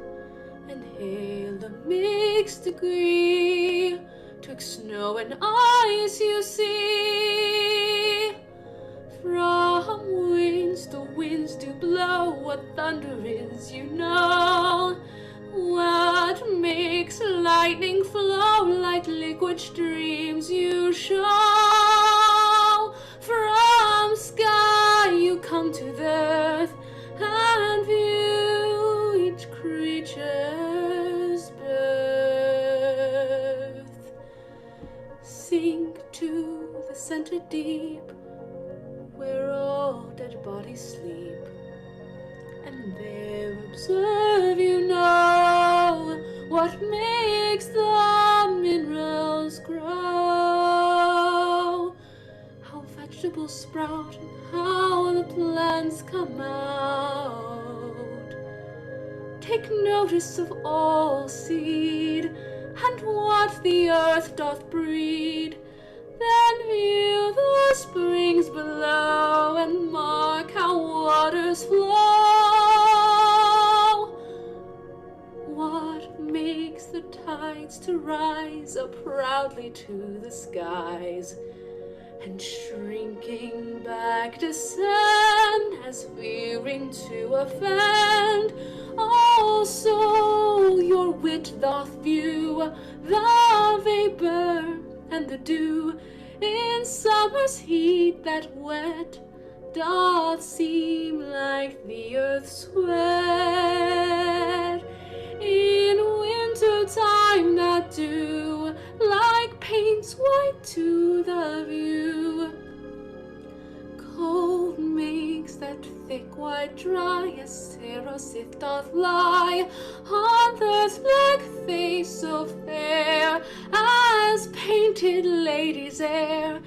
and hail a mixed degree, twixt snow and ice you see? From winds the winds do blow, what thunder is you know. What makes lightning flow like liquid streams you show. From sky you come to the earth and view each creature's birth. Sink to the center deep, where all dead bodies sleep, and there observe you know what makes the minerals grow, how vegetables sprout and how the plants come out. Take notice of all seed, and what the earth doth breed. Then view the springs below, and mark how waters flow. What makes the tides to rise up proudly to the skies, and shrinking back descend as fearing to offend? Also your wit doth view the vapor and the dew in summer's heat that wet doth seem like the earth's sweat. In winter time that dew like paints white to the view. Cold makes that thick white dry as Cerosith doth lie on earth's black face so fair as painted lady's air.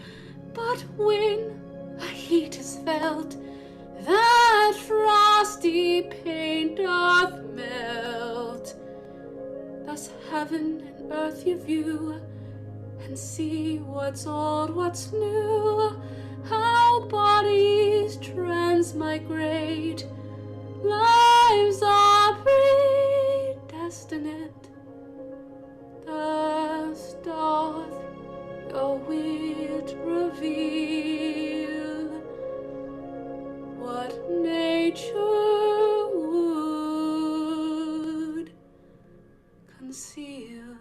But when a heat is felt, that frosty paint doth melt. Thus heaven and earth you view, and see what's old, what's new, how bodies transmigrate, lives are predestinate. Thus doth your wit reveal what nature would conceal.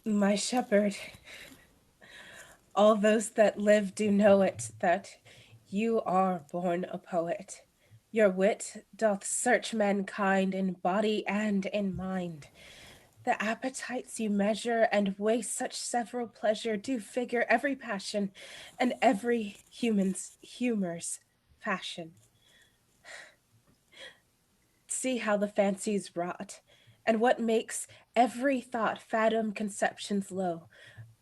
My shepherd, all those that live do know it, that you are born a poet. Your wit doth search mankind in body and in mind. The appetites you measure and weigh such several pleasure do figure every passion and every human's humor's fashion. See how the fancy's wrought, and what makes every thought fathom conceptions low,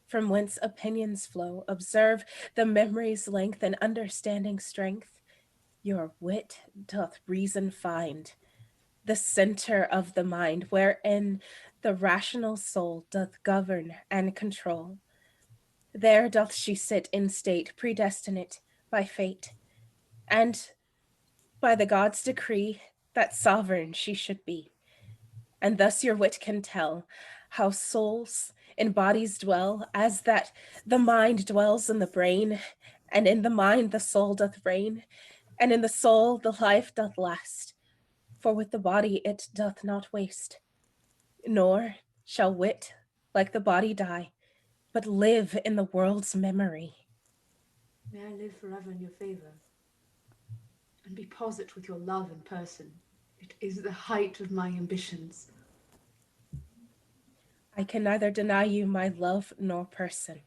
from whence opinions flow. Observe the memory's length and understanding strength. Your wit doth reason find, the center of the mind, wherein the rational soul doth govern and control. There doth she sit in state, predestinate by fate, and by the gods' decree that sovereign she should be. And thus your wit can tell how souls in bodies dwell, as that the mind dwells in the brain, and in the mind the soul doth reign, and in the soul the life doth last. For with the body it doth not waste, nor shall wit, like the body, die, but live in the world's memory. May I live forever in your favor, and be posite with your love in person. It is the height of my ambitions. I can neither deny you my love nor person.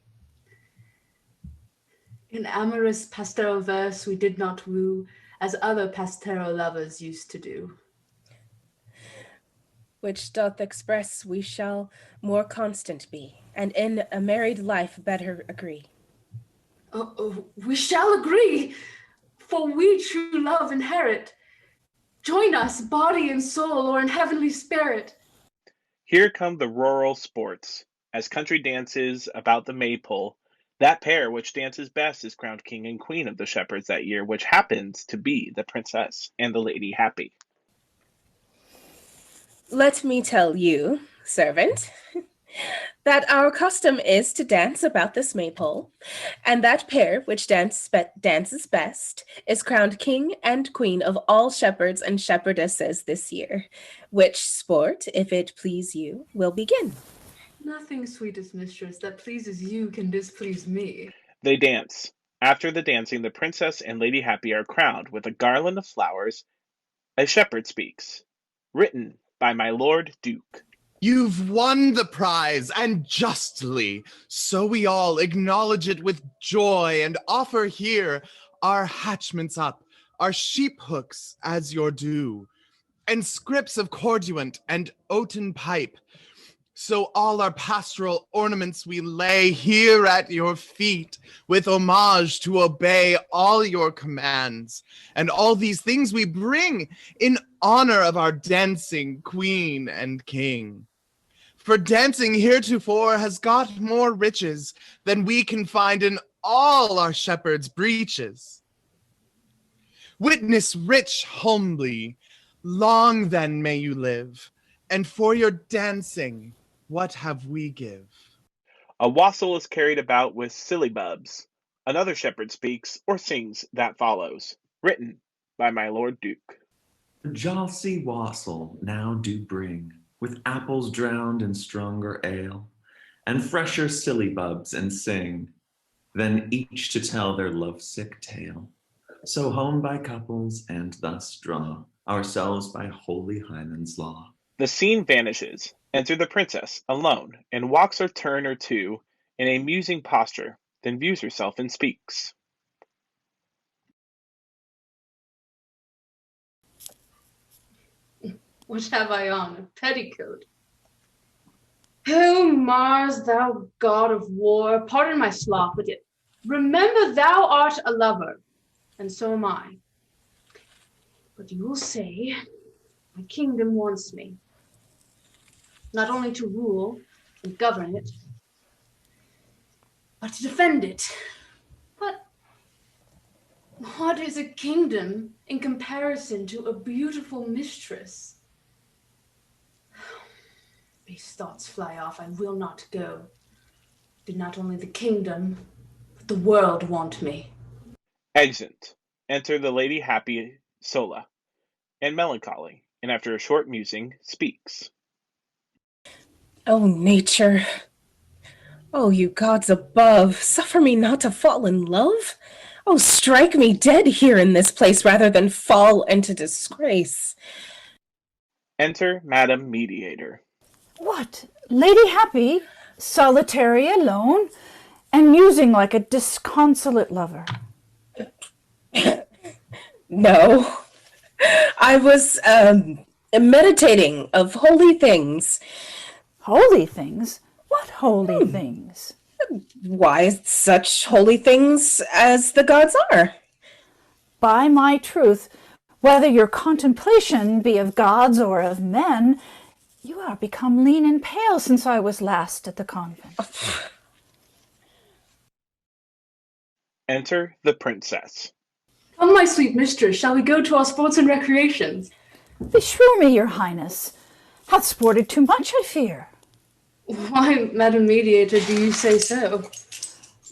In amorous pastoral verse we did not woo, as other pastoral lovers used to do. Which doth express we shall more constant be, and in a married life better agree. Oh, we shall agree, for we true love inherit. Join us, body and soul, or in heavenly spirit. Here come the rural sports. As country dances about the maypole, that pair which dances best is crowned king and queen of the shepherds that year, which happens to be the princess and the lady happy. Let me tell you, servant, that our custom is to dance about this maypole, and that pair which dances best is crowned king and queen of all shepherds and shepherdesses this year, which sport, if it please you, will begin. Nothing, sweetest mistress, that pleases you can displease me. They dance. After the dancing, the princess and lady happy are crowned with a garland of flowers. A shepherd speaks, written by my lord Duke. You've won the prize, and justly. So we all acknowledge it with joy and offer here our hatchments up, our sheep hooks as your due, and scrips of corduant and oaten pipe. So all our pastoral ornaments we lay here at your feet, with homage to obey all your commands. And all these things we bring in honor of our dancing queen and king. For dancing heretofore has got more riches than we can find in all our shepherds' breeches. Witness rich humbly, long then may you live, and for your dancing, what have we give? A wassail is carried about with sillybubs. Another shepherd speaks or sings that follows, written by my lord Duke. Jossy wassail now do bring, with apples drowned in stronger ale, and fresher sillybubs, and sing, then each to tell their lovesick tale. So home by couples, and thus draw ourselves by holy Hymen's law. The scene vanishes. Enter the princess, alone, and walks a turn or two in a musing posture, then views herself and speaks. What have I on? A petticoat. Oh, Mars, thou god of war, pardon my sloth, but yet remember thou art a lover, and so am I. But you will say, my kingdom wants me, not only to rule and govern it, but to defend it. But what is a kingdom in comparison to a beautiful mistress? These thoughts fly off. I will not go. Did not only the kingdom, but the world want me. Exit. Enter the lady happy sola, and melancholy, and after a short musing, speaks. O nature, Oh, you gods above, suffer me not to fall in love. Oh, strike me dead here in this place rather than fall into disgrace. Enter Madam Mediator. What, Lady Happy, solitary, alone, and musing like a disconsolate lover? No, I was meditating of holy things. Holy things? What holy things? Why, such holy things as the gods are. By my truth, whether your contemplation be of gods or of men, you are become lean and pale since I was last at the convent. Enter the princess. Come, my sweet mistress, shall we go to our sports and recreations? Beshrew me, your highness, hath sported too much, I fear. Why, Madam Mediator, do you say so?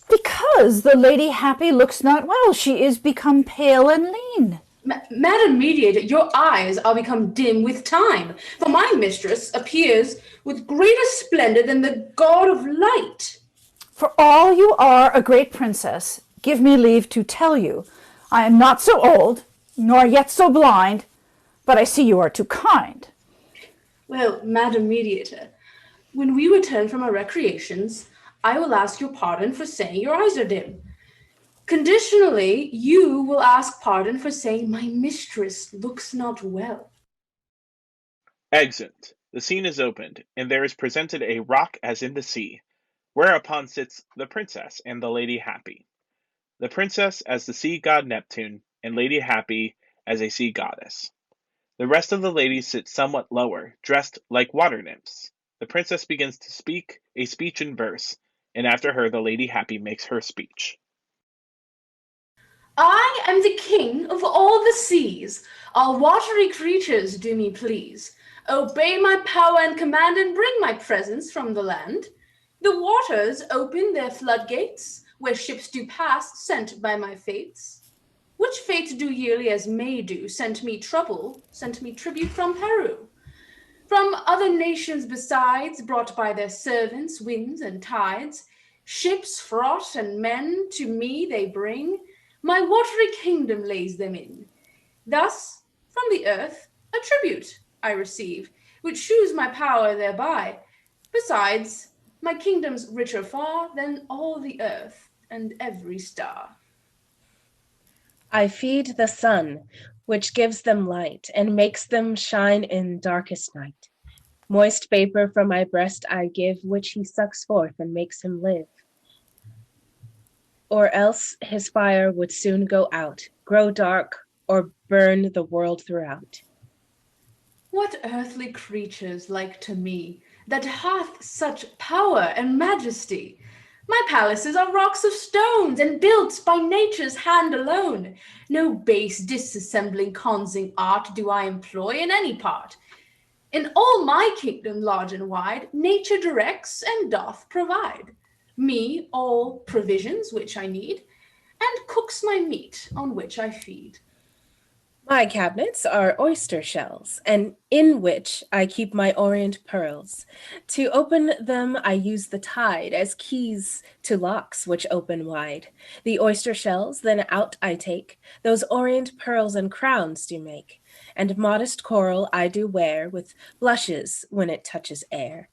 Because the Lady Happy looks not well, she is become pale and lean. Madam Mediator, your eyes are become dim with time, for my mistress appears with greater splendor than the god of light. For all you are a great princess, give me leave to tell you, I am not so old, nor yet so blind, but I see you are too kind. Well, Madam Mediator, when we return from our recreations, I will ask your pardon for saying your eyes are dim. Conditionally, you will ask pardon for saying my mistress looks not well. Exit. The scene is opened, and there is presented a rock as in the sea, whereupon sits the princess and the Lady Happy. The princess as the sea god Neptune, and Lady Happy as a sea goddess. The rest of the ladies sit somewhat lower, dressed like water nymphs. The princess begins to speak a speech in verse, and after her the Lady Happy makes her speech. I am the king of all the seas. All watery creatures do me please. Obey my power and command and bring my presence from the land. The waters open their floodgates, where ships do pass, sent by my fates. Which fates do yearly as May do, sent me trouble, sent me tribute from Peru. From other nations besides, brought by their servants, winds and tides, ships fraught and men to me they bring, my watery kingdom lays them in. Thus, from the earth, a tribute I receive, which shews my power thereby. Besides, my kingdom's richer far than all the earth and every star. I feed the sun, which gives them light and makes them shine in darkest night. Moist vapor from my breast I give, which he sucks forth and makes him live. Or else his fire would soon go out, grow dark, or burn the world throughout. What earthly creatures like to me, that hath such power and majesty? My palaces are rocks of stones, and built by nature's hand alone. No base disassembling consing art do I employ in any part. In all my kingdom large and wide, nature directs and doth provide me all provisions which I need, and cooks my meat on which I feed. My cabinets are oyster shells, and in which I keep my orient pearls. To open them I use the tide as keys to locks which open wide. The oyster shells then out I take, those orient pearls and crowns do make, and modest coral I do wear with blushes when it touches air.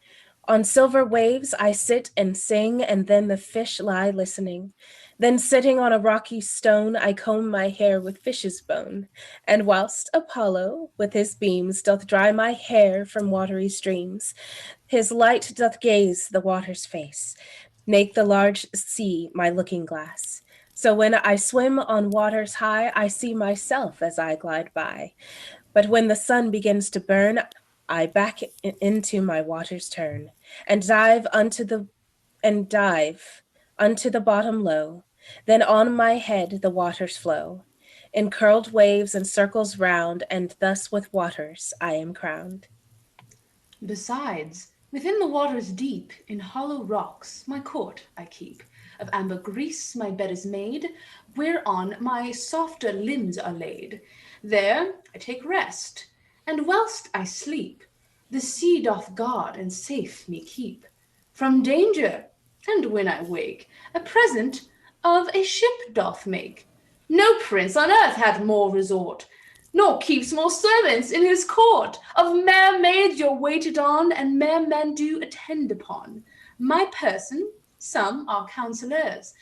On silver waves I sit and sing, and then the fish lie listening. Then sitting on a rocky stone, I comb my hair with fish's bone. And whilst Apollo with his beams doth dry my hair from watery streams, his light doth gaze the water's face, make the large sea my looking glass. So when I swim on waters high, I see myself as I glide by. But when the sun begins to burn, I back into my waters turn, and dive unto the bottom low. Then on my head the waters flow, in curled waves and circles round, and thus with waters I am crowned. Besides, within the waters deep, in hollow rocks, my court I keep. Of amber grease my bed is made, whereon my softer limbs are laid. There I take rest, and whilst I sleep, the sea doth guard and safe me keep. From danger and when I wake, a present of a ship doth make. No prince on earth hath more resort, nor keeps more servants in his court. Of mere maids you're waited on, and mere men do attend upon. My person, some are counsellors,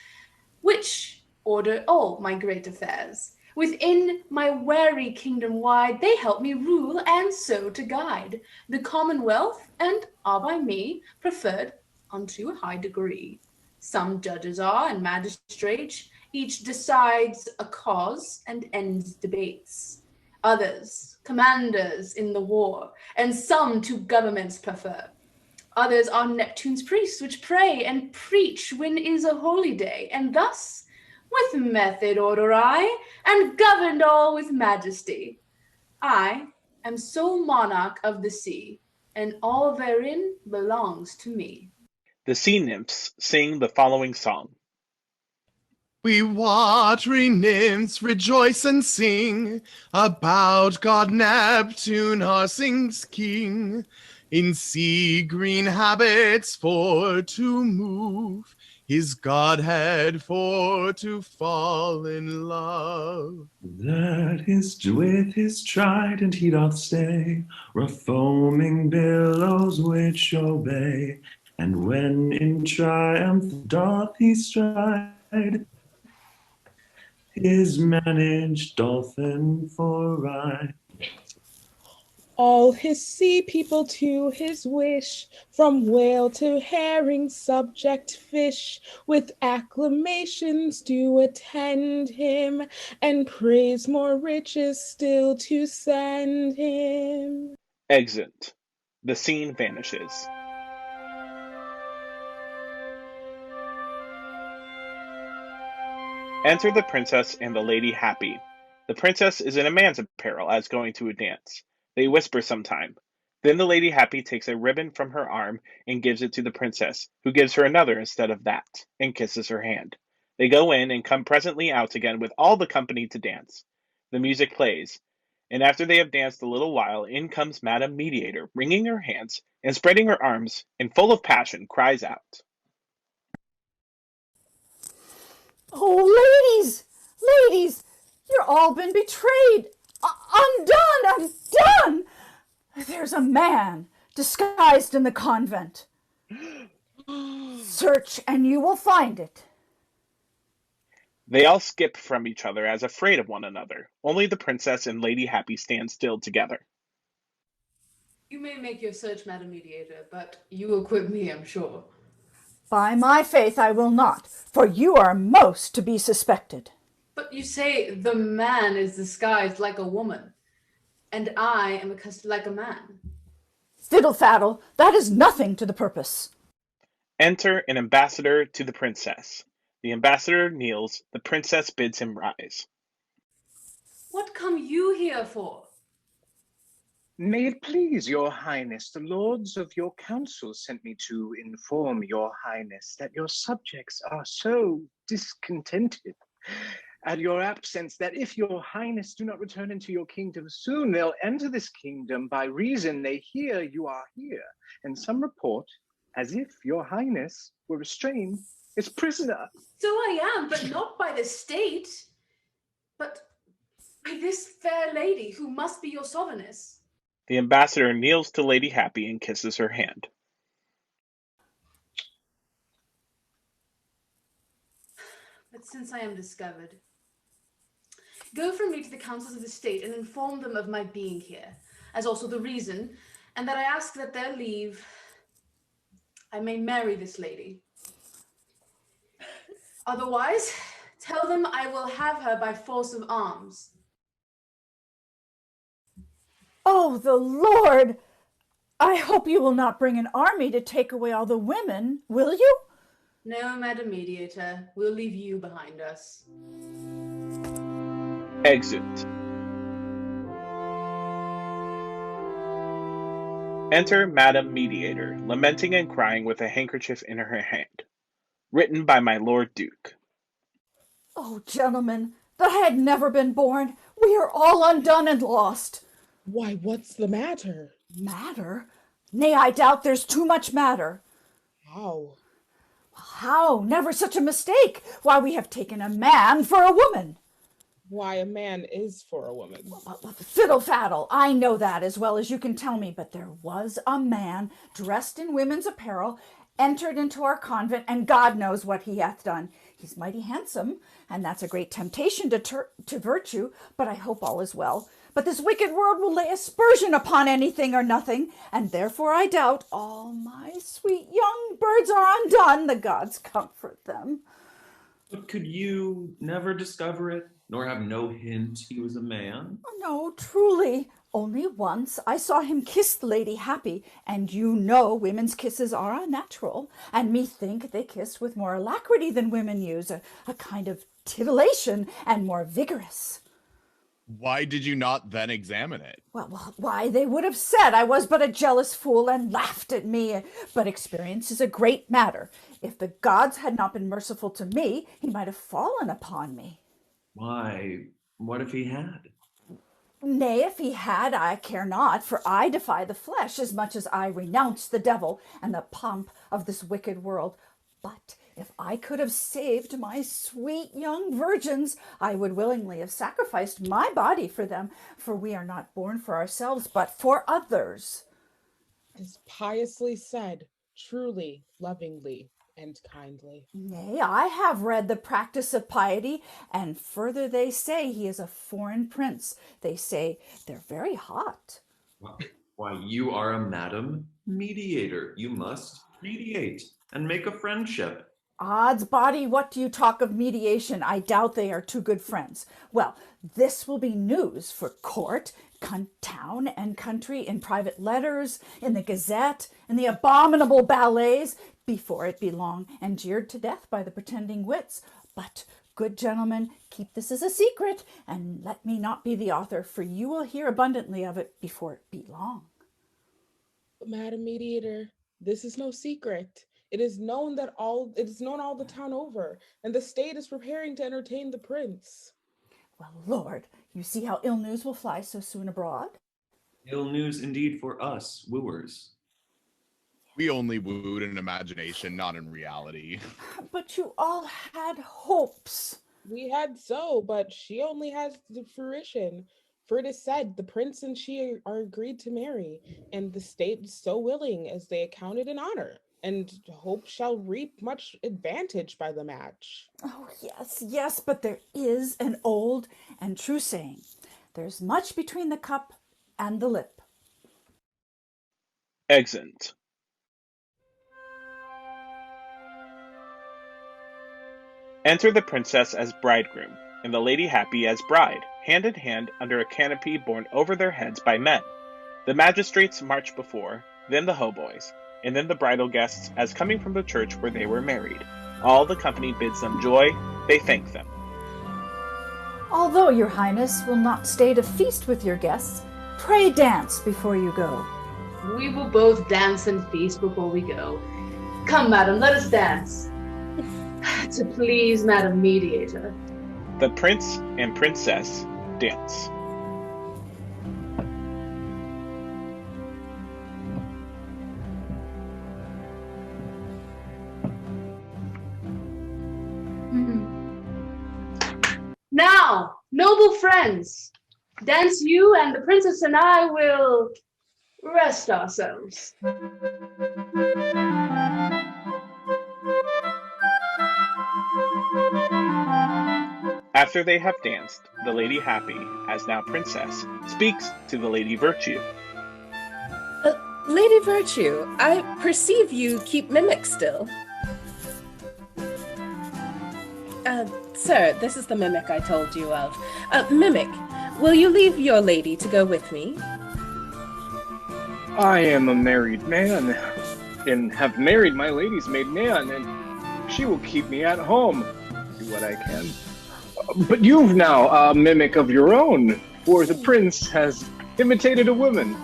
which order all my great affairs. Within my weary kingdom wide, they help me rule and so to guide the commonwealth, and are by me preferred unto a high degree. Some judges are, and magistrates, each decides a cause and ends debates. Others, commanders in the war, and some to governments prefer. Others are Neptune's priests, which pray and preach when is a holy day, and thus with method order I, and governed all with majesty. I am sole monarch of the sea, and all therein belongs to me. The sea nymphs sing the following song. We watery nymphs rejoice and sing about God Neptune, our sings king, in sea green habits for to move, his godhead for to fall in love. That is with his trident he doth stay, rough foaming billows which obey, and when in triumph doth he stride, his managed dolphin for ride. All his sea people to his wish, from whale to herring subject fish, with acclamations do attend him, and praise more riches still to send him. Exit. The scene vanishes. Enter the princess and the lady happy. The princess is in a man's apparel as going to a dance. They whisper some time. Then the lady happy takes a ribbon from her arm and gives it to the princess, who gives her another instead of that, and kisses her hand. They go in and come presently out again with all the company to dance. The music plays, and after they have danced a little while, in comes Madame Mediator, wringing her hands and spreading her arms, and full of passion cries out. Oh, ladies, ladies, you're all been betrayed. Undone, undone. There's a man disguised in the convent. Search and you will find it. They all skip from each other as afraid of one another. Only the princess and Lady Happy stand still together. You may make your search, Madam Mediator, but you will quit me, I'm sure. By my faith I will not, for you are most to be suspected. But you say the man is disguised like a woman, and I am accustomed like a man. Fiddle faddle, that is nothing to the purpose. Enter an ambassador to the princess. The ambassador kneels, the princess bids him rise. What come you here for? May it please your highness, the lords of your council sent me to inform your highness that your subjects are so discontented at your absence that if your highness do not return into your kingdom soon, they'll enter this kingdom by reason they hear you are here. And some report, as if your highness were restrained, is prisoner. So I am, but not by the state, but by this fair lady who must be your sovereigness. The ambassador kneels to Lady Happy and kisses her hand. But since I am discovered, go from me to the councils of the state and inform them of my being here, as also the reason, and that I ask that their leave I may marry this lady. Otherwise, tell them I will have her by force of arms. Oh, the Lord! I hope you will not bring an army to take away all the women, will you? No, Madam Mediator, we'll leave you behind us. Exit. Enter Madam Mediator, lamenting and crying with a handkerchief in her hand. Written by my Lord Duke. Oh, gentlemen, that I had never been born. We are all undone and lost. Why, what's the matter? Matter? Nay, I doubt there's too much matter. How? How? Never such a mistake. Why, we have taken a man for a woman. Why, a man is for a woman. Fiddle faddle, I know that as well as you can tell me, but there was a man dressed in women's apparel, entered into our convent, and God knows what he hath done. He's mighty handsome, and that's a great temptation to virtue, but I hope all is well. But this wicked world will lay aspersion upon anything or nothing, and therefore I doubt all my sweet young birds are undone. The gods comfort them. But could you never discover it, nor have no hint he was a man? No, truly. Only once I saw him kiss the Lady Happy, and you know women's kisses are unnatural, and methink they kissed with more alacrity than women use, a kind of titillation, and more vigorous. Why did you not then examine it? Well, why, they would have said I was but a jealous fool and laughed at me. But experience is a great matter. If the gods had not been merciful to me, he might have fallen upon me. Why, what if he had? Nay, if he had, I care not, for I defy the flesh as much as I renounce the devil and the pomp of this wicked world. But if I could have saved my sweet young virgins, I would willingly have sacrificed my body for them, for we are not born for ourselves, but for others. As piously said, truly, lovingly, and kindly. Nay, I have read the practice of piety, and further they say he is a foreign prince. They say they're very hot. Why, you are a madam mediator. You must mediate and make a friendship. Odds body, what do you talk of mediation? I doubt they are two good friends. Well, this will be news for court, town and country, in private letters, in the Gazette, in the abominable ballets, before it be long, and jeered to death by the pretending wits. But, good gentlemen, keep this as a secret, and let me not be the author, for you will hear abundantly of it before it be long. Madam Mediator, this is no secret. It is known all the town over, and the state is preparing to entertain the prince. Well, Lord, you see how ill news will fly so soon abroad? Ill news indeed for us, wooers. We only wooed in imagination, not in reality. But you all had hopes. We had so, but she only has the fruition. For it is said, the prince and she are agreed to marry, and the state is so willing as they account it an honor, and hope shall reap much advantage by the match. Oh, yes, but there is an old and true saying. There's much between the cup and the lip. Exeunt. Enter the princess as bridegroom, and the Lady Happy as bride, hand in hand under a canopy borne over their heads by men. The magistrates march before, then the hautboys, and then the bridal guests as coming from the church where they were married. All the company bids them joy, they thank them. Although your highness will not stay to feast with your guests, pray dance before you go. We will both dance and feast before we go. Come, madam, let us dance. To please Madam Mediator. The prince and princess dance. Now, noble friends, dance you, and the princess and I will rest ourselves. After they have danced, the Lady Happy, as now princess, speaks to the Lady Virtue. Lady Virtue, I perceive you keep mimic still. Sir, this is the mimic I told you of. Mimic, will you leave your lady to go with me? I am a married man, and have married my lady's maid man, and she will keep me at home. Do what I can. But you've now a mimic of your own, for the prince has imitated a woman.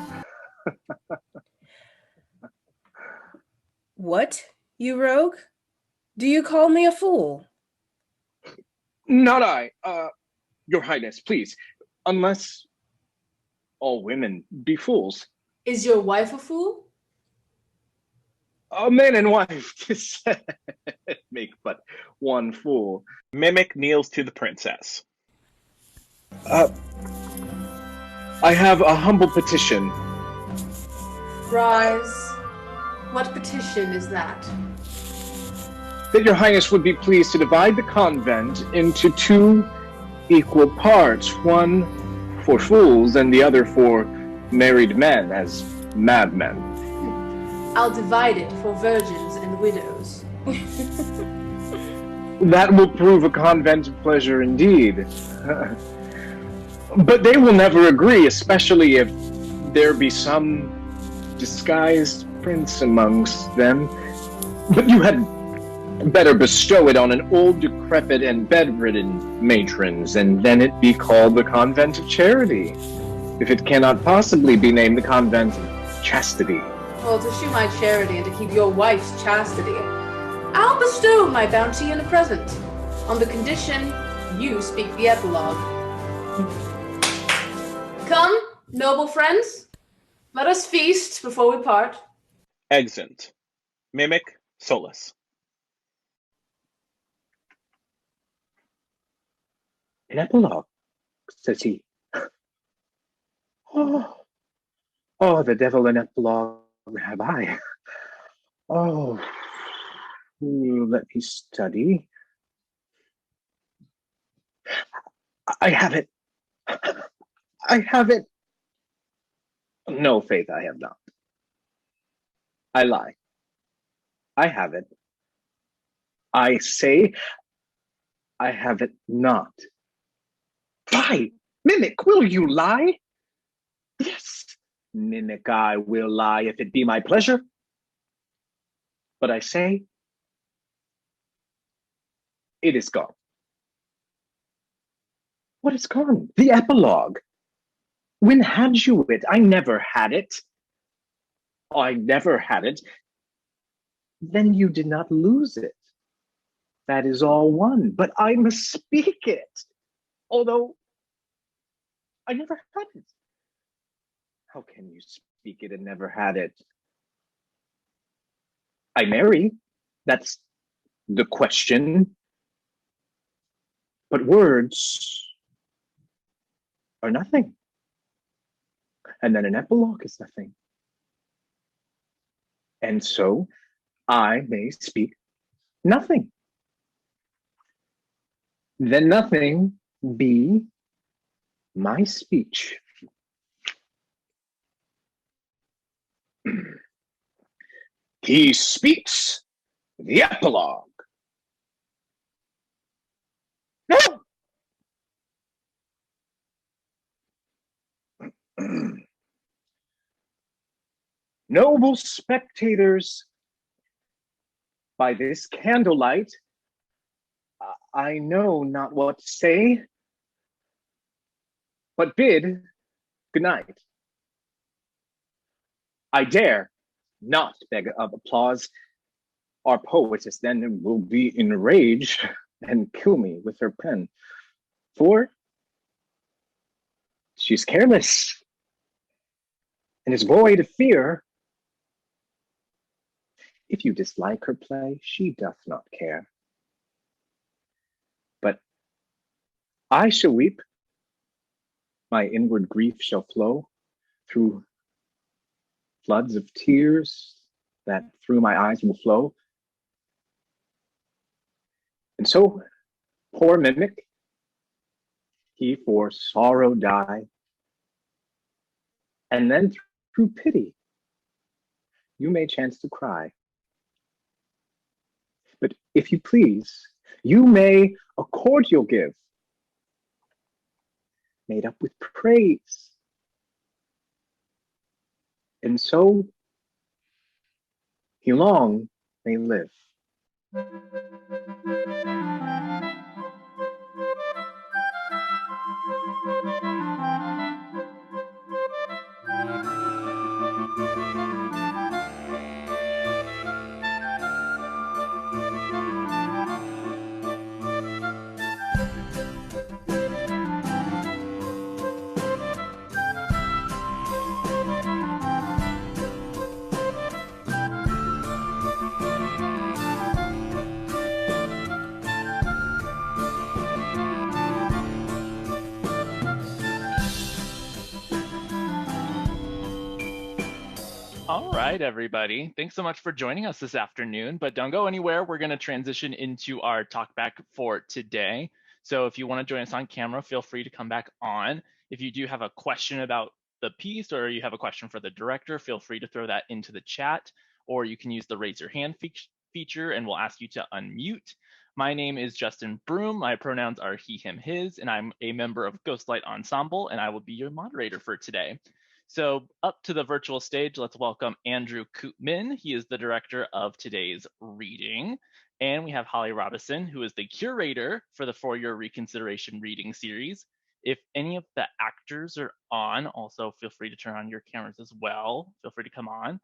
What, you rogue? Do you call me a fool? Not I, your highness, please. Unless all women be fools. Is your wife a fool? A man and wife make but one fool. Mimic kneels to the princess. I have a humble petition. Rise. What petition is that? That your highness would be pleased to divide the convent into 2 equal parts, one for fools and the other for married men as madmen. I'll divide it for virgins and widows. That will prove a convent of pleasure indeed. But they will never agree, especially if there be some disguised prince amongst them. But you had better bestow it on an old, decrepit, and bedridden matrons, and then it be called the Convent of Charity, if it cannot possibly be named the Convent of Chastity. Well, to shew my charity and to keep your wife's chastity, I'll bestow my bounty in a present, on the condition you speak the epilogue. Come, noble friends, let us feast before we part. Exeunt. Mimic, Solus. An epilogue, says he. Oh, the devil an epilogue have I. Oh, let me study. I have it. I have it. No, Faith, I have not. I lie. I have it. I say I have it not. Fie! Mimic, will you lie? Yes, mimic, I will lie if it be my pleasure. But I say, it is gone. What is gone? The epilogue. When had you it? I never had it. I never had it. Then you did not lose it. That is all one. But I must speak it, although I never had it. How can you speak it and never had it? I marry. That's the question. But words are nothing. And then an epilogue is nothing. And so I may speak nothing. Then nothing be my speech. He speaks the epilogue. No! Noble spectators, by this candlelight, I know not what to say, but bid good night. I dare not beg of applause. Our poetess then will be enraged and kill me with her pen, for she's careless and is void of fear. If you dislike her play, she doth not care. But I shall weep, my inward grief shall flow through floods of tears that through my eyes will flow. And so, poor mimic, he for sorrow die, and then through pity, you may chance to cry. But if you please, you may a cordial give, made up with praise. And so he long may live. right, everybody. Thanks so much for joining us this afternoon, but don't go anywhere. We're going to transition into our talkback for today. So if you want to join us on camera, feel free to come back on. If you do have a question about the piece or you have a question for the director, feel free to throw that into the chat, or you can use the raise your hand feature and we'll ask you to unmute. My name is Justin Broom. My pronouns are he, him, his, and I'm a member of Ghostlight Ensemble, and I will be your moderator for today. So up to the virtual stage, let's welcome Andrew Koopman. He is the director of today's reading. And we have Holly Robison, who is the curator for the For Your Reconsideration reading series. If any of the actors are on, also feel free to turn on your cameras as well. Feel free to come on.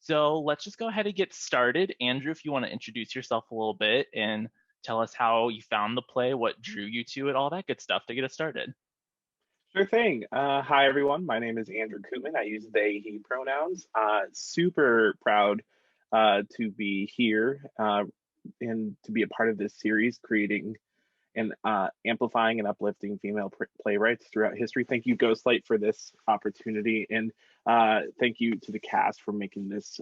So let's just go ahead and get started. Andrew, if you want to introduce yourself a little bit and tell us how you found the play, what drew you to it, all that good stuff to get us started. Sure thing. Hi, everyone. My name is Andrew Koopman. I use they, he pronouns. Super proud to be here and to be a part of this series, creating and amplifying and uplifting female playwrights throughout history. Thank you, Ghostlight, for this opportunity. And thank you to the cast for making this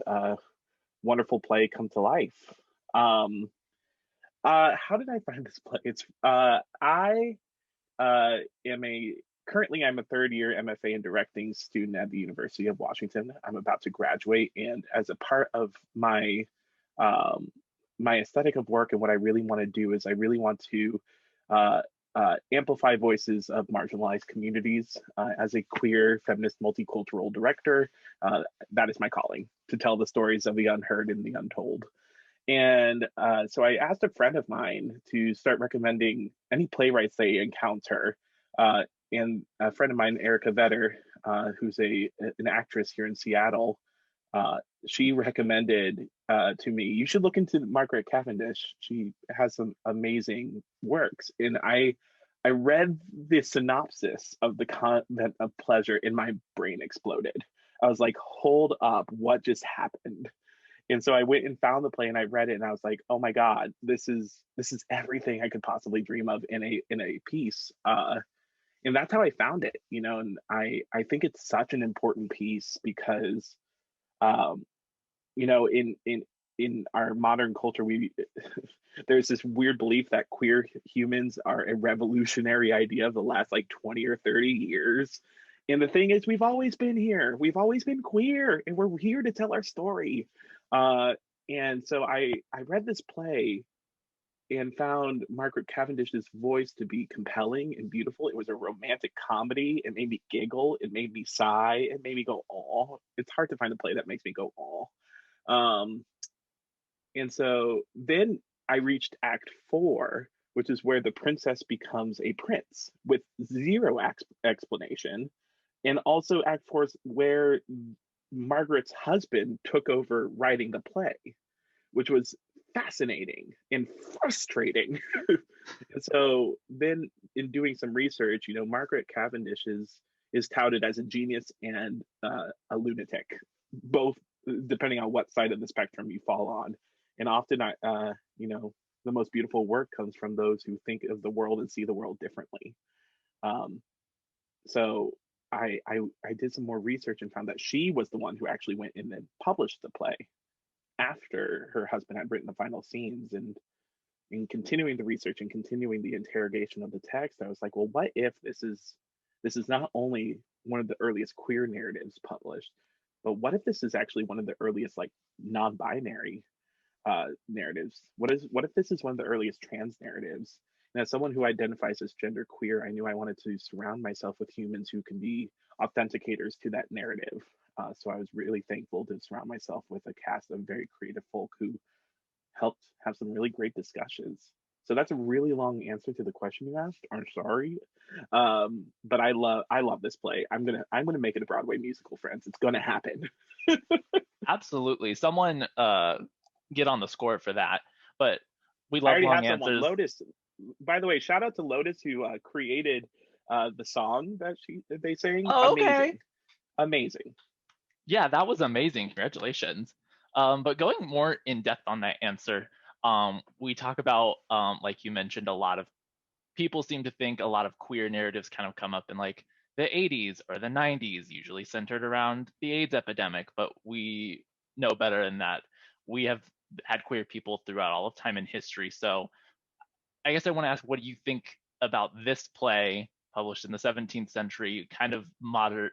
wonderful play come to life. How did I find this play? Currently, I'm a third-year MFA in directing student at the University of Washington. I'm about to graduate, and as a part of my my aesthetic of work and what I really want to do is I really want to amplify voices of marginalized communities. As a queer, feminist, multicultural director, that is my calling, to tell the stories of the unheard and the untold. And so I asked a friend of mine to start recommending any playwrights they encounter. And a friend of mine, Erica Vetter, who's an actress here in Seattle, she recommended to me, you should look into Margaret Cavendish. She has some amazing works. And I read the synopsis of the Convent of Pleasure and my brain exploded. I was like, hold up, what just happened? And so I went and found the play and I read it and I was like, oh my God, this is everything I could possibly dream of in a piece. And that's how I found it, you know, and I think it's such an important piece because, you know, in our modern culture, there's this weird belief that queer humans are a revolutionary idea of the last like 20 or 30 years. And the thing is, we've always been here. We've always been queer, and we're here to tell our story. And so I read this play and found Margaret Cavendish's voice to be compelling and beautiful. It was a romantic comedy. It made me giggle. It made me sigh. It made me go, aw. It's hard to find a play that makes me go, aw. And so then I reached Act 4, which is where the princess becomes a prince with zero explanation. And also Act 4 is where Margaret's husband took over writing the play, which was fascinating and frustrating. And so then in doing some research, you know, Margaret Cavendish is touted as a genius and a lunatic, both depending on what side of the spectrum you fall on. And often, you know, the most beautiful work comes from those who think of the world and see the world differently. So I did some more research and found that she was the one who actually went and then published the play after her husband had written the final scenes. And in continuing the research and continuing the interrogation of the text, I was like, well, what if this is not only one of the earliest queer narratives published, but what if this is actually one of the earliest like non-binary narratives? What if this is one of the earliest trans narratives? And as someone who identifies as genderqueer, I knew I wanted to surround myself with humans who can be authenticators to that narrative. So I was really thankful to surround myself with a cast of very creative folk who helped have some really great discussions. So that's a really long answer to the question you asked. I'm sorry, but I love this play. I'm gonna make it a Broadway musical, friends. It's gonna happen. Absolutely, someone get on the score for that. But we love I already long have answers. someone, Lotus. By the way, shout out to Lotus who created the song that they sang. Oh, okay. Amazing. Yeah, that was amazing. Congratulations. But going more in depth on that answer, we talk about, like you mentioned, a lot of people seem to think a lot of queer narratives kind of come up in like the 80s or the 90s, usually centered around the AIDS epidemic, but we know better than that. We have had queer people throughout all of time in history. So I guess I want to ask, what do you think about this play published in the 17th century, kind of modern,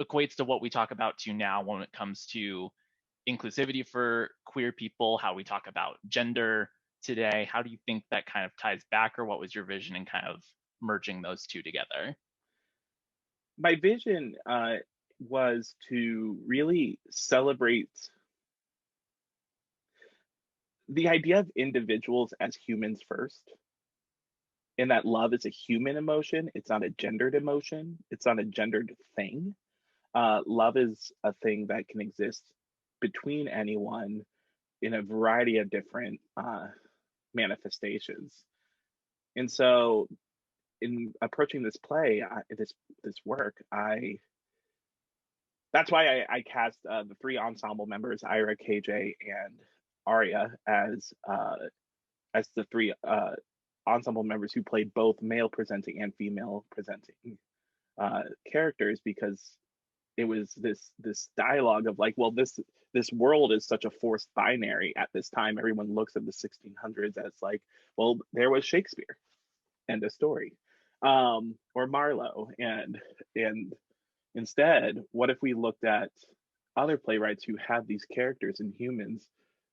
equates to what we talk about to now when it comes to inclusivity for queer people, how we talk about gender today? How do you think that kind of ties back, or what was your vision in kind of merging those two together? My vision was to really celebrate the idea of individuals as humans first, and that love is a human emotion. It's not a gendered emotion. It's not a gendered thing. Love is a thing that can exist between anyone in a variety of different manifestations. And so, in approaching this play, this work, that's why I cast the three ensemble members, Ira, KJ, and Aria, as the three ensemble members who played both male presenting and female presenting characters, because it was this dialogue of like, well, this world is such a forced binary at this time. Everyone looks at the 1600s as like, well, there was Shakespeare, end of story, or Marlowe, and instead, what if we looked at other playwrights who have these characters and humans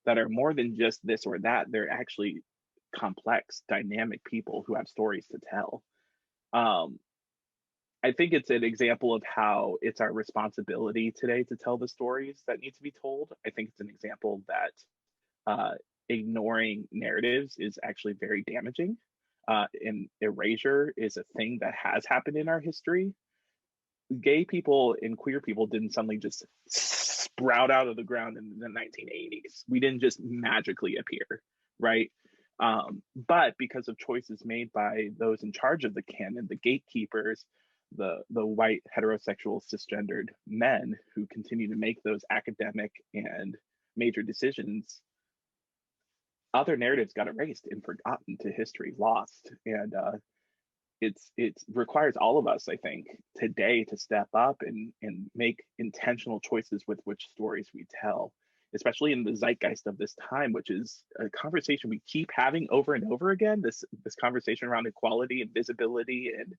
that are more than just this or that? They're actually complex, dynamic people who have stories to tell. I think it's an example of how it's our responsibility today to tell the stories that need to be told. I think it's an example that ignoring narratives is actually very damaging. And erasure is a thing that has happened in our history. Gay people and queer people didn't suddenly just sprout out of the ground in the 1980s. We didn't just magically appear, right? But because of choices made by those in charge of the canon, the gatekeepers, the white heterosexual cisgendered men who continue to make those academic and major decisions, other narratives got erased and forgotten to history, lost. And it requires all of us, I think, today to step up and make intentional choices with which stories we tell, especially in the zeitgeist of this time, which is a conversation we keep having over and over again, this conversation around equality and visibility and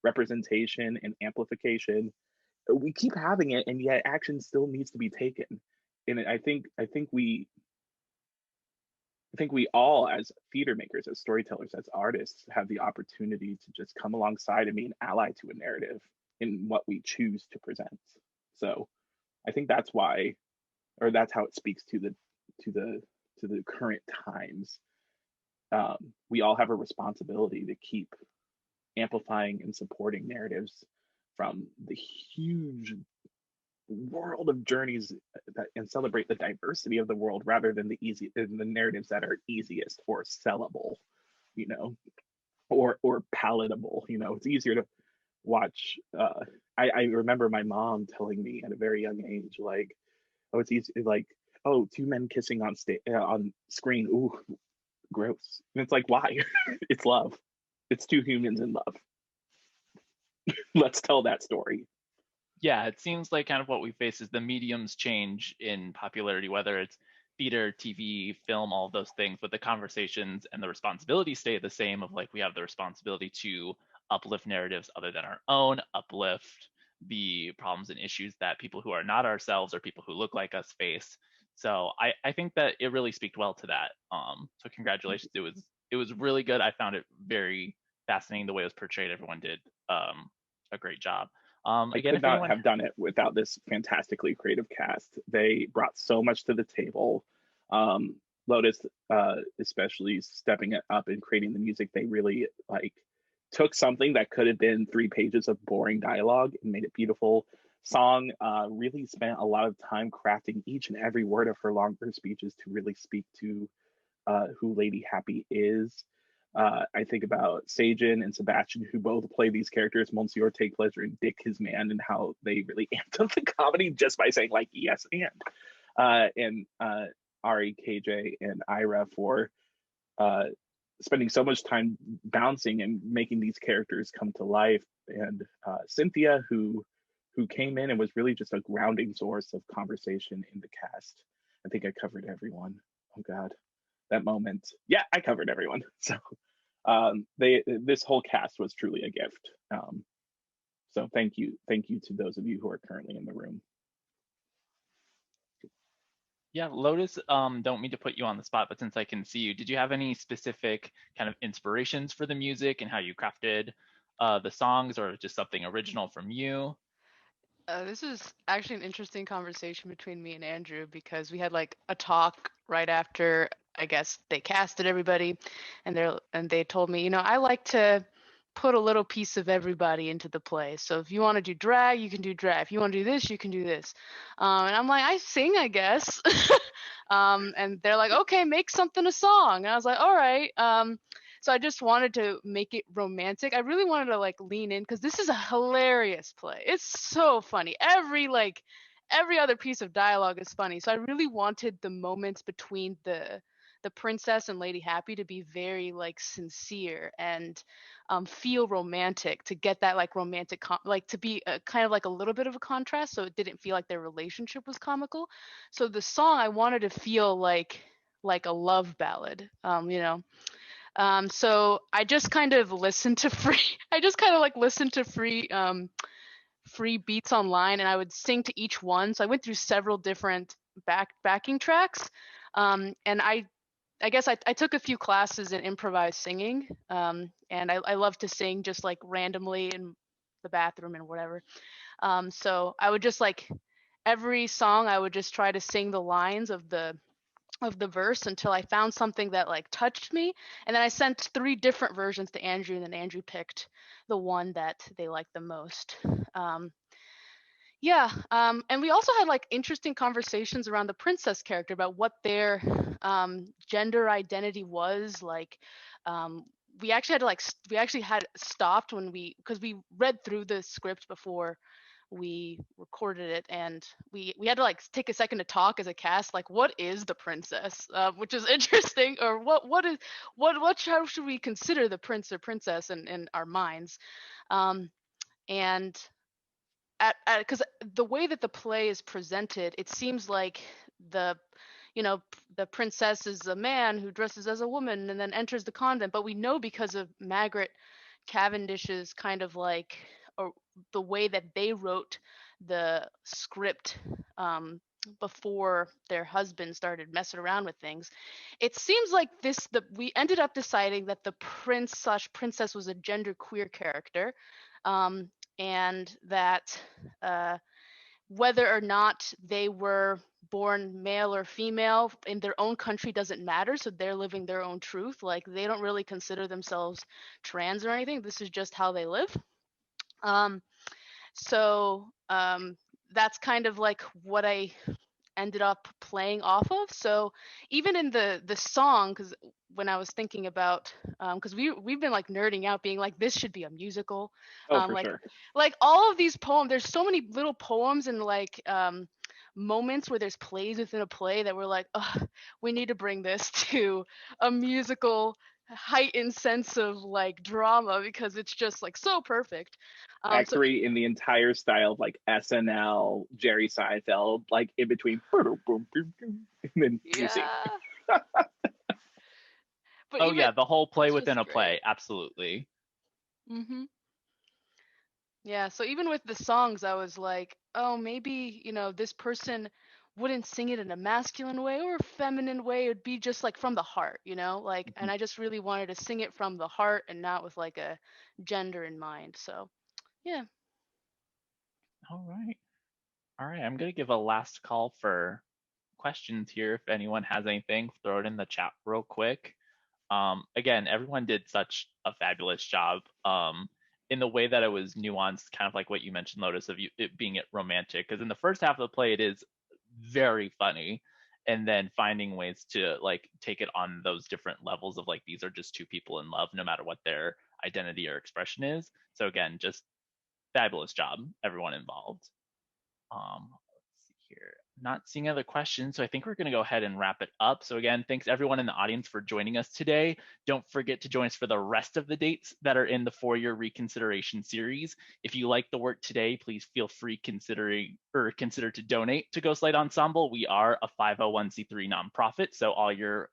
representation and amplification. We keep having it, and yet action still needs to be taken. And I think we all, as theater makers, as storytellers, as artists, have the opportunity to just come alongside and be an ally to a narrative in what we choose to present. So I think that's why, or that's how it speaks to the current times. We all have a responsibility to keep amplifying and supporting narratives from the huge world of journeys and celebrate the diversity of the world rather than the narratives that are easiest or sellable, or palatable. It's easier to watch. I remember my mom telling me at a very young age, like, oh, it's easy, like, oh, two men kissing on screen, ooh, gross. And it's like, why? It's love. It's two humans in love. Let's tell that story. Yeah, it seems like kind of what we face is the mediums change in popularity, whether it's theater, TV, film, all of those things, but the conversations and the responsibilities stay the same, of like, we have the responsibility to uplift narratives other than our own, uplift the problems and issues that people who are not ourselves or people who look like us face. So I think that it really speaks well to that. So congratulations. It was really good. I found it very fascinating the way it was portrayed. Everyone did a great job. I could not have done it without this fantastically creative cast. They brought so much to the table. Lotus, especially stepping it up and creating the music, they really took something that could have been 3 pages of boring dialogue and made it beautiful. Song really spent a lot of time crafting each and every word of her longer speeches to really speak to who Lady Happy is. I think about Sajin and Sebastian, who both play these characters, Monsieur Take Pleasure and Dick His Man, and how they really amped up the comedy just by saying like yes and Ari, KJ, and Ira for spending so much time bouncing and making these characters come to life. And Cynthia, who came in and was really just a grounding source of conversation in the cast. I think I covered everyone. Oh God, that moment. Yeah, I covered everyone. So this whole cast was truly a gift. So thank you to those of you who are currently in the room. Yeah, Lotus, don't mean to put you on the spot, but since I can see you, did you have any specific kind of inspirations for the music and how you crafted the songs, or just something original from you? This is actually an interesting conversation between me and Andrew, because we had like a talk right after, I guess, they casted everybody, and they told me, I like to put a little piece of everybody into the play. So if you want to do drag, you can do drag. If you want to do this, you can do this. And I'm like, I sing, I guess. And they're like, okay, make something a song. And I was like, all right. So I just wanted to make it romantic. I really wanted to like lean in, because this is a hilarious play. It's so funny. Every other piece of dialogue is funny. So I really wanted the moments between the princess and Lady Happy to be very like sincere and feel romantic, to get that like romantic like to be kind of like a little bit of a contrast, so it didn't feel like their relationship was comical. So the song, I wanted to feel like a love ballad, so I just kind of listened to free beats online, and I would sing to each one. So I went through several different backing tracks, and I guess I took a few classes in improvised singing, and I love to sing just like randomly in the bathroom and whatever. So I would just like every song I would just try to sing the lines of the verse until I found something that like touched me, and then I sent 3 different versions to Andrew, and then Andrew picked the one that they liked the most. And we also had like interesting conversations around the princess character about what their gender identity was. Like, we actually had stopped because we read through the script before we recorded it, and we had to like take a second to talk as a cast, like, what is the princess, which is interesting, or how should we consider the prince or princess in our minds, and because the way that the play is presented, it seems like the the princess is a man who dresses as a woman and then enters the convent, but we know because of Margaret Cavendish's kind of like, or the way that they wrote the script before their husband started messing around with things, it seems like we ended up deciding that the prince/princess was a gender queer character, and that whether or not they were born male or female in their own country doesn't matter. So they're living their own truth. Like, they don't really consider themselves trans or anything. This is just how they live. So that's kind of like what I ended up playing off of. So even in the song, because when I was thinking about, because we've been like nerding out, being like, this should be a musical. Oh, for like sure. like all of these poems, there's so many little poems and like moments where there's plays within a play that we're like, oh, we need to bring this to a musical heightened sense of like drama, because it's just like so perfect. Act 3 in the entire style of like SNL, Jerry Seinfeld, like in between, and then you sing. Yeah, the whole play within a play, absolutely. Yeah, so even with the songs, I was like, oh, maybe, this person wouldn't sing it in a masculine way or a feminine way. It would be just like from the heart, like, and I just really wanted to sing it from the heart and not with like a gender in mind. So, yeah. All right. I'm going to give a last call for questions here. If anyone has anything, throw it in the chat real quick. Again, everyone did such a fabulous job in the way that it was nuanced, kind of like what you mentioned, Lotus, of it being romantic. Because in the first half of the play, it is very funny, and then finding ways to like take it on those different levels of like, these are just 2 people in love, no matter what their identity or expression is. So again, just fabulous job, everyone involved. Let's see here. Not seeing other questions, so I think we're going to go ahead and wrap it up. So again, thanks everyone in the audience for joining us today. Don't forget to join us for the rest of the dates that are in the 4-year reconsideration series. If you like the work today, please feel free consider to donate to Ghostlight Ensemble. We are a 501c3 nonprofit, so all your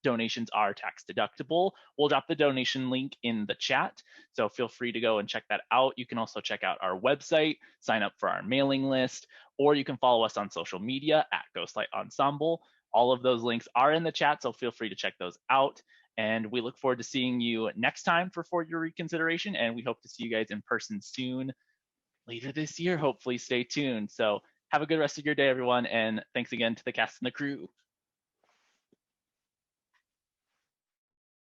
donations are tax deductible. We'll drop the donation link in the chat, so feel free to go and check that out. You can also check out our website, sign up for our mailing list, or you can follow us on social media at Ghostlight Ensemble. All of those links are in the chat, so feel free to check those out. And we look forward to seeing you next time for 4-year reconsideration, and we hope to see you guys in person soon, later this year, hopefully. Stay tuned. So have a good rest of your day, everyone, and thanks again to the cast and the crew.